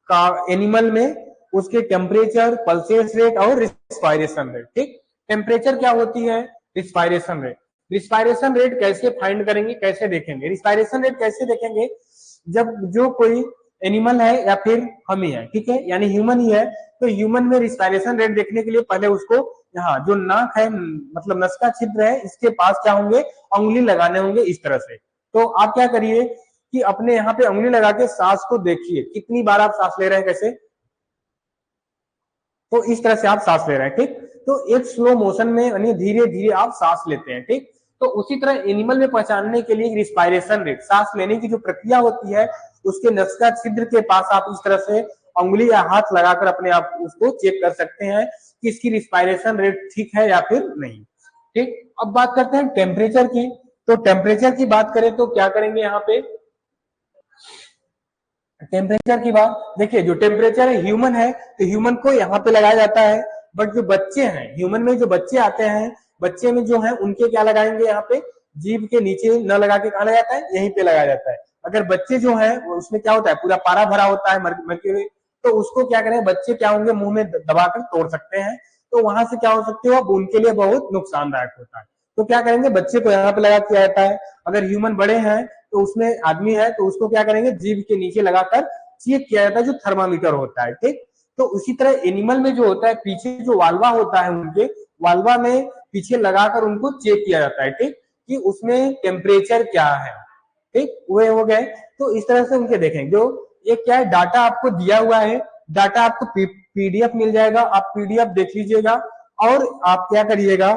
का एनिमल में उसके टेम्परेचर, पल्सेस रेट और रिस्पायरेशन रेट। ठीक, टेम्परेचर क्या होती है, रिस्पायरेशन रेट। रिस्पायरेशन रेट कैसे फाइंड करेंगे, कैसे देखेंगे, रिस्पायरेशन रेट कैसे देखेंगे, जब जो कोई एनिमल है या फिर हम ही है, ठीक है, यानी ह्यूमन ही है, तो ह्यूमन में रिस्पायरेशन रेट देखने के लिए पहले उसको यहाँ जो नाक है, मतलब नस का छिद्र है, इसके पास क्या होंगे, उंगली लगाने होंगे इस तरह से। तो आप क्या करिए कि अपने यहाँ पे उंगली लगा के सांस को देखिए, कितनी बार आप सांस ले रहे हैं, कैसे, तो इस तरह से आप सांस ले रहे हैं, ठीक। तो एक स्लो मोशन में यानी धीरे धीरे आप सांस लेते हैं, ठीक। तो उसी तरह एनिमल में पहचानने के लिए रिस्पायरेशन रेट, सांस लेने की जो प्रक्रिया होती है उसके नसिका छिद्र के पास आप इस तरह से उंगली या हाथ लगाकर अपने आप उसको चेक कर सकते हैं कि इसकी रिस्पायरेशन रेट ठीक है या फिर नहीं, ठीक। अब बात करते हैं टेम्परेचर की। तो टेम्परेचर की बात करें तो क्या करेंगे यहाँ पे, टेम्परेचर की बात देखिए, जो टेम्परेचर है ह्यूमन है तो ह्यूमन को यहाँ पे लगाया जाता है, बट जो बच्चे हैं ह्यूमन में जो बच्चे आते हैं, बच्चे में जो है उनके क्या लगाएंगे यहाँ पे, जीभ के नीचे न लगा के कहा जाता है, यहीं पे लगाया जाता है। अगर बच्चे जो है उसमें क्या होता है, पूरा पारा भरा होता है मर्क्यूरी, तो उसको क्या करें, बच्चे क्या होंगे मुंह में दबाकर तोड़ सकते हैं, तो वहां से क्या हो सकते हो, अब उनके लिए बहुत नुकसानदायक होता है। तो क्या करेंगे, बच्चे को यहाँ पे लगा दिया जाता है। अगर ह्यूमन बड़े हैं तो उसमें आदमी है तो उसको क्या करेंगे, जीभ के नीचे लगाकर चेक किया जाता है, जो थर्मामीटर होता है, ठीक। तो उसी तरह एनिमल में जो होता है, पीछे जो वाल्वा होता है उनके, वाल्वा में पीछे लगाकर उनको चेक किया जाता है, ठीक, कि उसमें टेम्परेचर क्या है, ठीक। वे हो गए। तो इस तरह से उनके देखें, जो एक क्या है, डाटा आपको दिया हुआ है, डाटा आपको पीडीएफ मिल जाएगा, आप पीडीएफ देख लीजिएगा और आप क्या करिएगा,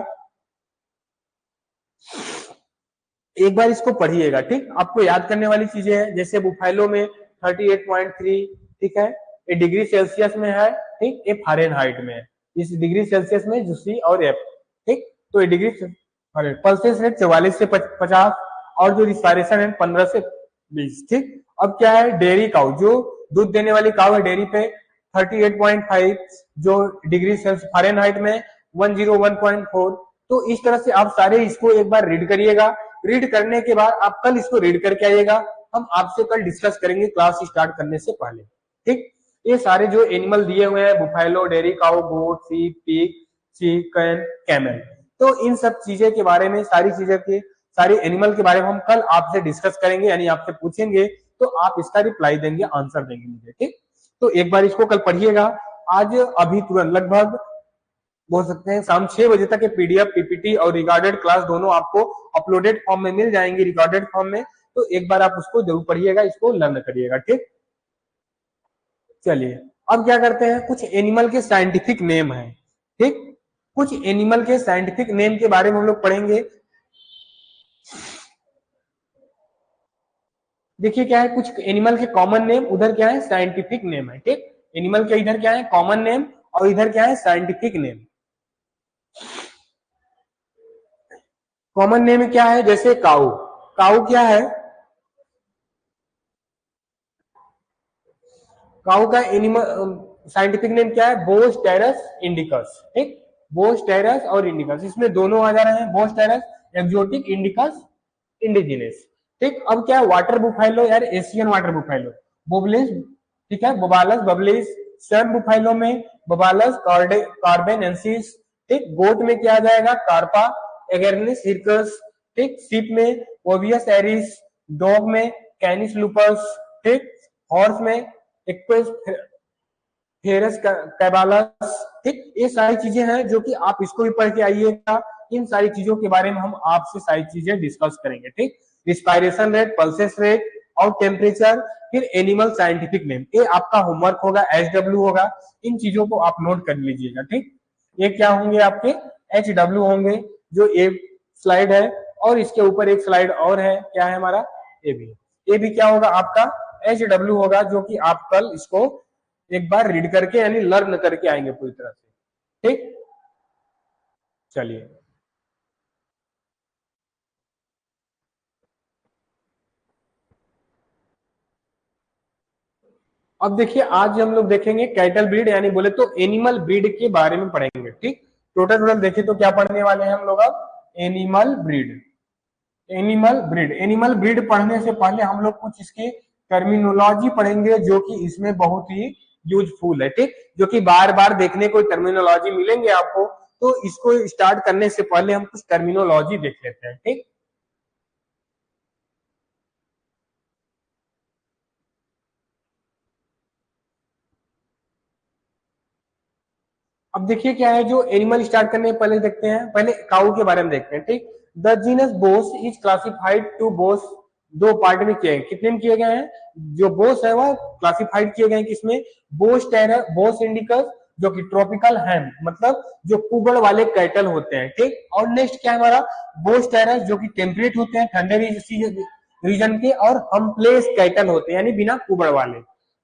एक बार इसको पढ़िएगा, ठीक। आपको याद करने वाली चीजें हैं, जैसे बुफाइलो में 38.3, ठीक है, ये डिग्री सेल्सियस में है, ठीक, ये फारेनहाइट में है, इस डिग्री सेल्सियस में जो सी और एफ, ठीक। तो ये डिग्री पल्सेस रेट 44 से 50 और जो रिस्पायरेशन है 15 से 20, ठीक। अब क्या है, डेयरी काउ, जो दूध देने वाली काउ है डेयरी पे 38.5 जो डिग्री सेल्सियस फारेनहाइट में 101.4। तो इस तरह से आप सारे इसको एक बार रीड करिएगा, रीड करने के बाद आप कल इसको रीड करके आइएगा, हम आपसे कल डिस्कस करेंगे क्लास स्टार्ट करने से पहले, ठीक। ये सारे जो एनिमल दिए हुए हैं, बुफाइलो, डेयरी काउ, गोट, शीप, पिग, चिकन, कैमल, तो इन सब चीजें के बारे में, सारी चीजें के सारी एनिमल के बारे में हम कल आपसे डिस्कस करेंगे, यानी आपसे पूछेंगे तो आप इसका रिप्लाई देंगे, आंसर देंगे मुझे, ठीक। तो एक बार इसको कल पढ़िएगा, आज अभी तुरंत लगभग बोल सकते हैं शाम 6 बजे तक ये पीडीएफ, पीपीटी और रिकॉर्डेड क्लास दोनों आपको अपलोडेड फॉर्म में मिल जाएंगे, रिकॉर्डेड फॉर्म में। तो एक बार आप उसको जरूर पढ़िएगा, इसको लर्न करिएगा, ठीक। चलिए अब क्या करते हैं, कुछ एनिमल के साइंटिफिक नेम है, ठीक। कुछ एनिमल के साइंटिफिक नेम के बारे में हम लोग पढ़ेंगे। देखिए क्या है, कुछ एनिमल के कॉमन नेम, उधर क्या है साइंटिफिक नेम है, ठीक। एनिमल के इधर क्या है कॉमन नेम और इधर क्या है साइंटिफिक नेम। कॉमन नेम क्या है, जैसे काऊ, काऊ क्या है, काऊ का एनिमल साइंटिफिक नेम क्या है, बोस टेरस इंडिकस, ठीक। बोस टेरस और इंडिकस, इसमें दोनों आ जा रहे हैं, Bos taurus exotic, indicus indigenous, ठीक। अब क्या है, वाटर बुफाइलो यार, एशियन वाटर बुफाइलो, बोबलिस, ठीक है, बोबालस बबलिस, सर्न बुफाइलो में बोबालस कार्बेनेंसिस, ठीक। गोट में क्या आ जाएगा, कार्पा एगेरनिस हिरकस, ठीक। सीप में ओवियस एरिस, डॉग में कैनिस लुपस, ठीक। हॉर्स में एक्वेस फेरस कैबालस, ठीक। ये सारी चीजें हैं जो कि आप इसको भी पढ़ के आइएगा, इन सारी चीजों के बारे में हम आपसे सारी चीजें डिस्कस करेंगे, ठीक। रिस्पायरेशन रेट, पल्सेस रेट और टेम्परेचर, फिर एनिमल साइंटिफिक नेम, ये आपका होमवर्क होगा, एचडब्ल्यू होगा, इन चीजों को आप नोट कर लीजिएगा, ठीक। ये क्या होंगे आपके एचडब्ल्यू होंगे, जो एक स्लाइड है और इसके ऊपर एक स्लाइड और है, क्या है हमारा ए भी क्या होगा आपका एचडब्ल्यू होगा, जो कि आप कल इसको एक बार रीड करके यानी लर्न करके आएंगे पूरी तरह से, ठीक। चलिए अब देखिए, आज हम लोग देखेंगे कैटल ब्रीड, यानी बोले तो एनिमल ब्रीड के बारे में पढ़ेंगे, ठीक। टोटल देखें तो क्या पढ़ने वाले हैं हम लोग, अब एनिमल ब्रीड। एनिमल ब्रीड पढ़ने से पहले हम लोग कुछ इसके टर्मिनोलॉजी पढ़ेंगे, जो कि इसमें बहुत ही यूजफुल है, ठीक। जो कि बार बार देखने को टर्मिनोलॉजी मिलेंगे आपको, तो इसको स्टार्ट करने से पहले हम कुछ टर्मिनोलॉजी देख लेते हैं, ठीक। अब देखिए क्या है, जो एनिमल स्टार्ट करने पहले देखते हैं, पहले काऊ के बारे में देखते हैं, ठीक। The genus Bos is classified to Bos, दो पार्ट में किए हैं, कितने में किए गए हैं, जो बोस है वह क्लासिफाइड किए गए हैं किसमें, बोस टेरस, बोस इंडिकस, जो कि ट्रॉपिकल हैम मतलब जो कुबड़ वाले कैटल होते हैं, ठीक। और नेक्स्ट क्या है हमारा बोस टेरस, जो कि टेम्परेट होते हैं, ठंडे रीजन के, और हम प्लेस कैटल होते हैं यानी बिना कुबड़ वाले।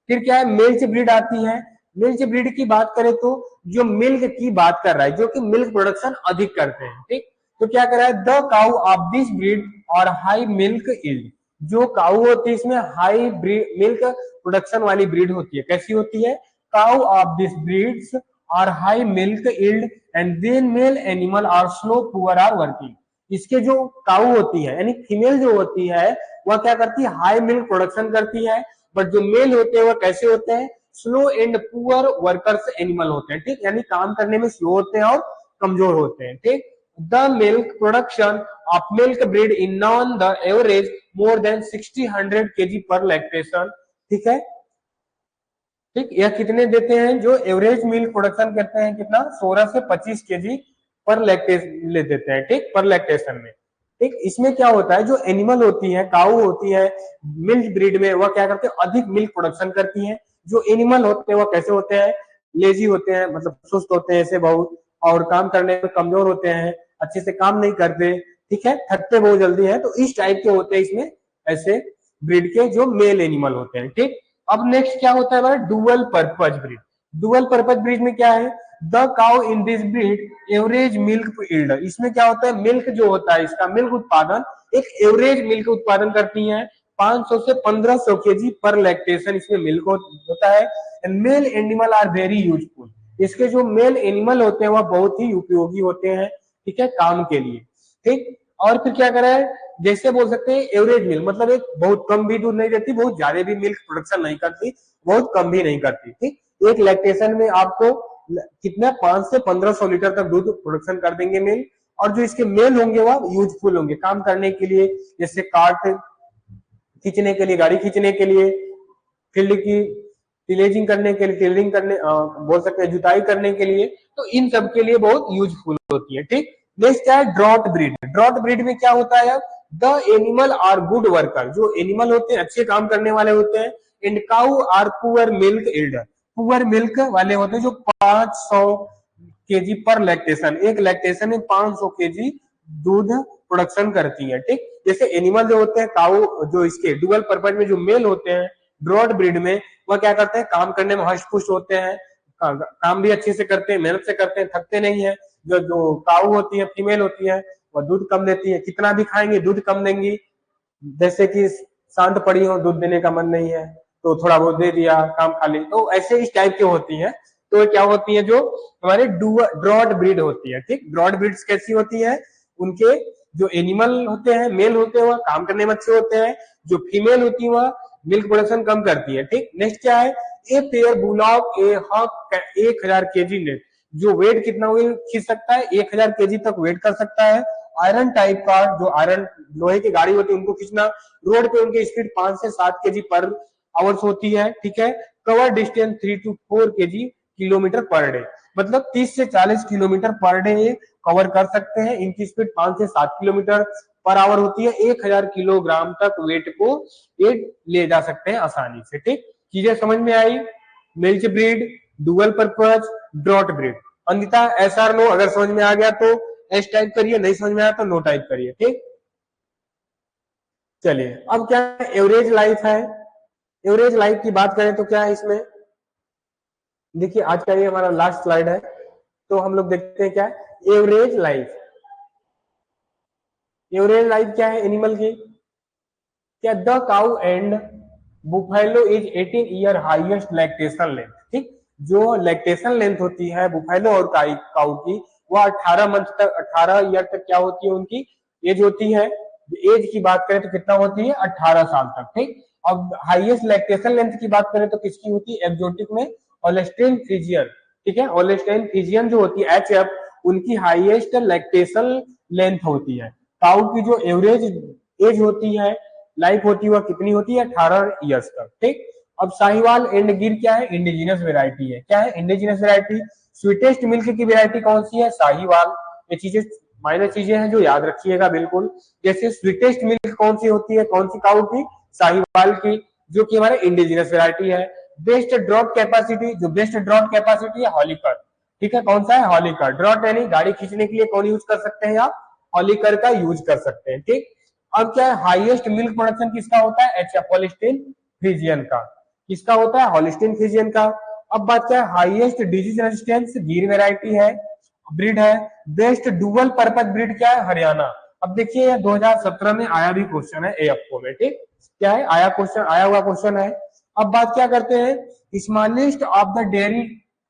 फिर क्या है मिल्च ब्रीड आती है। मिल्च ब्रीड की बात करें तो जो मिल्क की बात कर रहा है, जो कि मिल्क प्रोडक्शन अधिक करते हैं, ठीक। तो क्या कर रहा है the cow of this breed are high milk yield, जो काउ होती है इसमें हाई मिल्क प्रोडक्शन वाली ब्रीड होती है। कैसी होती है, cow of this breeds are high milk yield and then male animal are slow poor are working. इसके जो काउ होती है यानी फीमेल जो होती है वह क्या करती है, हाई मिल्क प्रोडक्शन करती है, बट जो मेल होते हैं वह कैसे होते हैं, slow and poor workers animal होते हैं, ठीक। यानी काम करने में स्लो होते हैं और कमजोर होते हैं, ठीक। The milk production of milk breed in known the average more than 60-100 KG पर लैक्टेशन, ठीक है, ठीक। यह कितने देते हैं, जो एवरेज मिल्क प्रोडक्शन करते हैं कितना 16 से 25 केजी पर लैक्टेशन ले देते हैं, ठीक, पर लैक्टेशन में, ठीक। इसमें क्या होता है, जो एनिमल होती है काऊ होती है मिल्क ब्रीड में, वह क्या करते हैं अधिक मिल्क प्रोडक्शन करती है। जो एनिमल होते हैं वह कैसे होते हैं, लेजी होते हैं, मतलब सुस्त होते हैं ऐसे बहुत, और काम करने में कमजोर होते हैं, अच्छे से काम नहीं करते, ठीक है, थकते बहुत जल्दी है। तो इस टाइप के होते हैं इसमें ऐसे ब्रीड के जो मेल एनिमल होते हैं, ठीक। अब नेक्स्ट क्या होता है हमारा dual purpose breed. Dual purpose breed में क्या है, the cow in this breed average milk yield, इसमें क्या होता है मिल्क जो होता है इसका मिल्क उत्पादन एक एवरेज मिल्क उत्पादन करती है 500 से 1500 केजी पर लैक्टेशन, इसमें मिल्क होता है। And male animal are very useful, इसके जो मेल एनिमल होते हैं वह बहुत ही उपयोगी होते हैं, ठीक है, काम के लिए, ठीक। और फिर क्या करा है, जैसे बोल सकते हैं एवरेज मिल्क मतलब एक बहुत कम भी दूध नहीं देती, बहुत ज्यादा भी मिल्क प्रोडक्शन नहीं करती, बहुत कम भी नहीं करती, ठीक। एक लैक्टेशन में आपको कितना 5 से 1500 लीटर तक दूध प्रोडक्शन कर देंगे मेल। और जो इसके मेल होंगे वह यूजफुल होंगे काम करने के लिए, जैसे कार्ट खींचने के लिए, गाड़ी खींचने के लिए, फील्ड की टिलेजिंग करने के लिए, टिलरिंग करने बोल सकते हैं जुताई करने के लिए, तो इन सब के लिए बहुत यूजफुल होती है, ठीक। नेक्स्ट है ड्रॉट ब्रीड। ड्रॉट ब्रीड में क्या होता है, the animal are good worker, जो एनिमल होते हैं अच्छे काम करने वाले होते हैं। And cow are poor milk yielder, poor milk वाले होते हैं, जो 500 केजी पर लैक्टेशन, एक लैक्टेशन में 500 केजी दूध प्रोडक्शन करती है, ठीक। जैसे एनिमल जो होते हैं काउ, जो इसके डुअल पर्पज में जो मेल होते हैं ड्रॉट ब्रीड में, वह क्या करते हैं काम करने में हष्ट पुष्ट होते हैं, काम भी अच्छे से करते हैं, मेहनत से करते हैं, थकते नहीं है। जो जो काऊ होती है फीमेल होती है वह दूध कम देती है, कितना भी खाएंगे दूध कम देंगी, जैसे कि शांत पड़ी हो, दूध देने का मन नहीं है तो थोड़ा बहुत दे दिया, काम खा ली, तो ऐसे इस टाइप की होती है। तो क्या होती है, जो हमारे ड्रॉट ब्रीड होती है, ठीक। ड्रॉट ब्रीड्स कैसी होती है, उनके जो एनिमल होते हैं मेल होते हैं वह काम करने में अच्छे होते हैं, जो फीमेल होती है वह मिल्क प्रोडक्शन कम करती है, ठीक। नेक्स्ट क्या है, ए पेयर बुलॉक ए हक 1000 केजी नेट, जो वेट कितना खींच सकता है 1000 केजी तक वेट कर सकता है। आयरन टाइप का, जो आयरन लोहे की गाड़ी होती है उनको खींचना, रोड पे उनकी स्पीड 5 से 7 केजी पर आवर्स होती है, ठीक है। Cover distance 3 to 4 KG kilometre per day, मतलब 30 से 40 किलोमीटर पर डे ये कवर कर सकते हैं। इनकी स्पीड 5 से 7 किलोमीटर पर आवर होती है, 1000 किलोग्राम तक वेट को ये ले जा सकते हैं आसानी से, ठीक। चीजें समझ में आई, milch breed, dual purpose, draught breed. Ankita yes or no, अगर समझ में आ गया तो एस टाइप करिए, नहीं समझ में आया तो नो टाइप करिए, ठीक। चलिए अब क्या एवरेज लाइफ है। एवरेज लाइफ की बात करें तो क्या है इसमें, देखिए आज का ये हमारा लास्ट स्लाइड है, तो हम लोग देखते हैं क्या एवरेज लाइफ। एवरेज लाइफ क्या है एनिमल की, क्या the cow and buffalo is 18 year highest lactation length, ठीक। जो लैक्टेशन लेंथ होती है बुफेलो और काउ की, वह 18 मंथ तक, 18 ईयर तक क्या होती है उनकी एज होती है। एज की बात करें तो कितना होती है 18 साल तक, ठीक। अब हाईएस्ट लैक्टेशन लेंथ की बात करें तो किसकी होती है, एक्सोटिक में होल्स्टीन फ्रीजियन, ठीक है। होल्स्टीन फ्रीजियन जो होती है एचएफ, उनकी हाईएस्ट लैक्टेशन लेंथ होती है। काउ की जो एवरेज एज होती है, लाइफ होती है, वह कितनी होती है 18 ईयर्स तक, ठीक। अब साहिवाल एंड गिर क्या है, इंडिजिनस वेरायटी है। क्या है इंडिजिनस वेरायटी, स्वीटेस्ट मिल्क की वेरायटी कौन सी है, साहिवाल। ये चीजें माइनर चीजें हैं जो याद रखिएगा बिल्कुल। जैसे स्वीटेस्ट मिल्क कौन सी होती है, कौन सी काउ की, साहिवाल की, जो कि हमारे इंडिजिनस वेरायटी है। बेस्ट ड्रॉट कैपेसिटी, जो बेस्ट ड्रॉट कैपेसिटी है हॉलिकर, ठीक है, कौन सा है, हॉलिकर। ड्रॉट यानी गाड़ी खींचने के लिए कौन यूज कर सकते हैं आप, हॉलिकर का यूज कर सकते हैं, ठीक। अब क्या है, हाईएस्ट मिल्क प्रोडक्शन किसका होता है, एचएफ, होल्स्टीन फ्रीजियन का, किसका होता है, होल्स्टीन फ्रीजियन का। अब बात क्या है, हाईएस्ट डिजीज रेजिस्टेंस गिर वेराइटी है, ब्रीड है। बेस्ट डुअल पर्पज ब्रीड क्या है, हरियाणा। अब देखिए 2017 में आया भी क्वेश्चन है एएफओ में, ठीक, क्या है, आया क्वेश्चन, आया हुआ क्वेश्चन है। अब बात क्या करते हैं, smallest of the dairy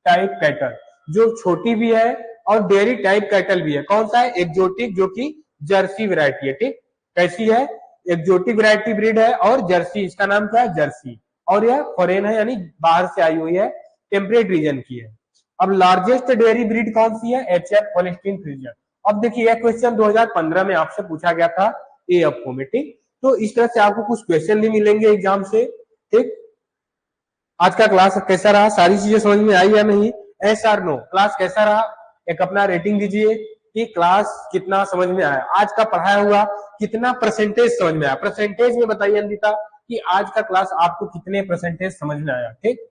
type cattle, जो छोटी भी है और डेयरी टाइप कैटल भी है, कौन सा है, एक्जोटिक, जो कि जर्सी वैरायटी है, ठीक। कैसी है, एक्जोटिक वैरायटी ब्रीड है और जर्सी, इसका नाम क्या है, जर्सी, और यह फॉरेन है यानी बाहर से आई हुई है, टेम्परेट रीजन की है। अब लार्जेस्ट डेयरी ब्रीड कौन सी है, एचएफ, होल्स्टीन फ्रीजियन। अब देखिए यह क्वेश्चन 2015 में आपसे पूछा गया था एएफओ में, ठीक। तो इस तरह से आपको कुछ क्वेश्चन भी मिलेंगे एग्जाम से, ठीक। आज का क्लास कैसा रहा, सारी चीजें समझ में आई या नहीं, एस आर नो, क्लास कैसा रहा, एक अपना रेटिंग दीजिए कि क्लास कितना समझ में आया, आज का पढ़ाया हुआ कितना परसेंटेज समझ में आया, परसेंटेज में बताइए अंकिता कि आज का क्लास आपको कितने परसेंटेज समझ में आया, ठीक।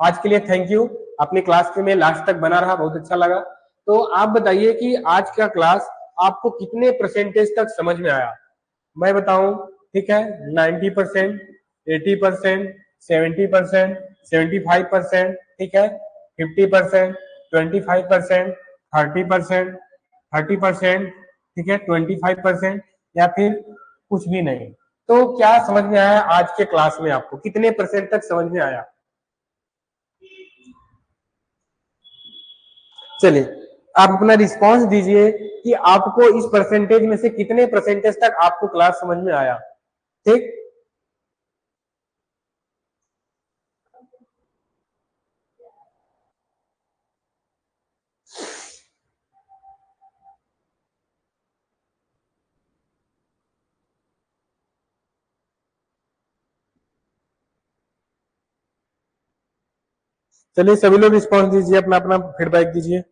आज के लिए थैंक यू, अपनी क्लास में लास्ट तक बना रहा, बहुत अच्छा लगा। तो आप बताइए कि आज का क्लास आपको कितने परसेंटेज तक समझ में आया, मैं बताऊं, ठीक है, 90%, 80%, 70%, 75%, ठीक है, 50%, 25%, 30%, 30%, ठीक है, 25%, या फिर कुछ भी नहीं। तो क्या समझ में आया आज के क्लास में, आपको कितने परसेंट तक समझ में आया, चलिए आप अपना रिस्पांस दीजिए कि आपको इस परसेंटेज में से कितने परसेंटेज तक आपको क्लास समझ में आया, ठीक। चलिए सभी लोग रिस्पांस दीजिए, अपना अपना फीडबैक दीजिए।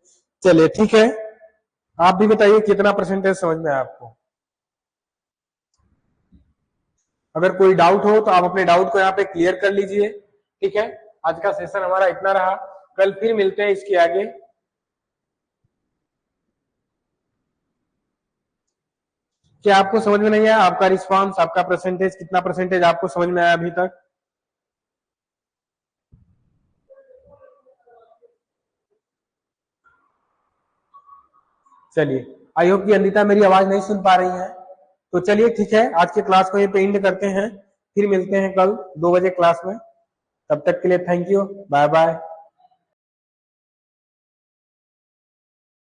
चलिए ठीक है, आप भी बताइए कितना परसेंटेज समझ में आया आपको। अगर कोई डाउट हो तो आप अपने डाउट को यहाँ पे क्लियर कर लीजिए, ठीक है। आज का सेशन हमारा इतना रहा, कल फिर मिलते हैं इसके आगे। क्या आपको समझ में नहीं आया, आपका रिस्पांस, आपका परसेंटेज, कितना परसेंटेज आपको समझ में आया अभी तक। चलिए, आई होप कि अनिता मेरी आवाज नहीं सुन पा रही है, तो चलिए ठीक है, आज के क्लास को यहीं पे एंड करते हैं, फिर मिलते हैं कल 2 बजे क्लास में। तब तक के लिए थैंक यू, बाय बाय।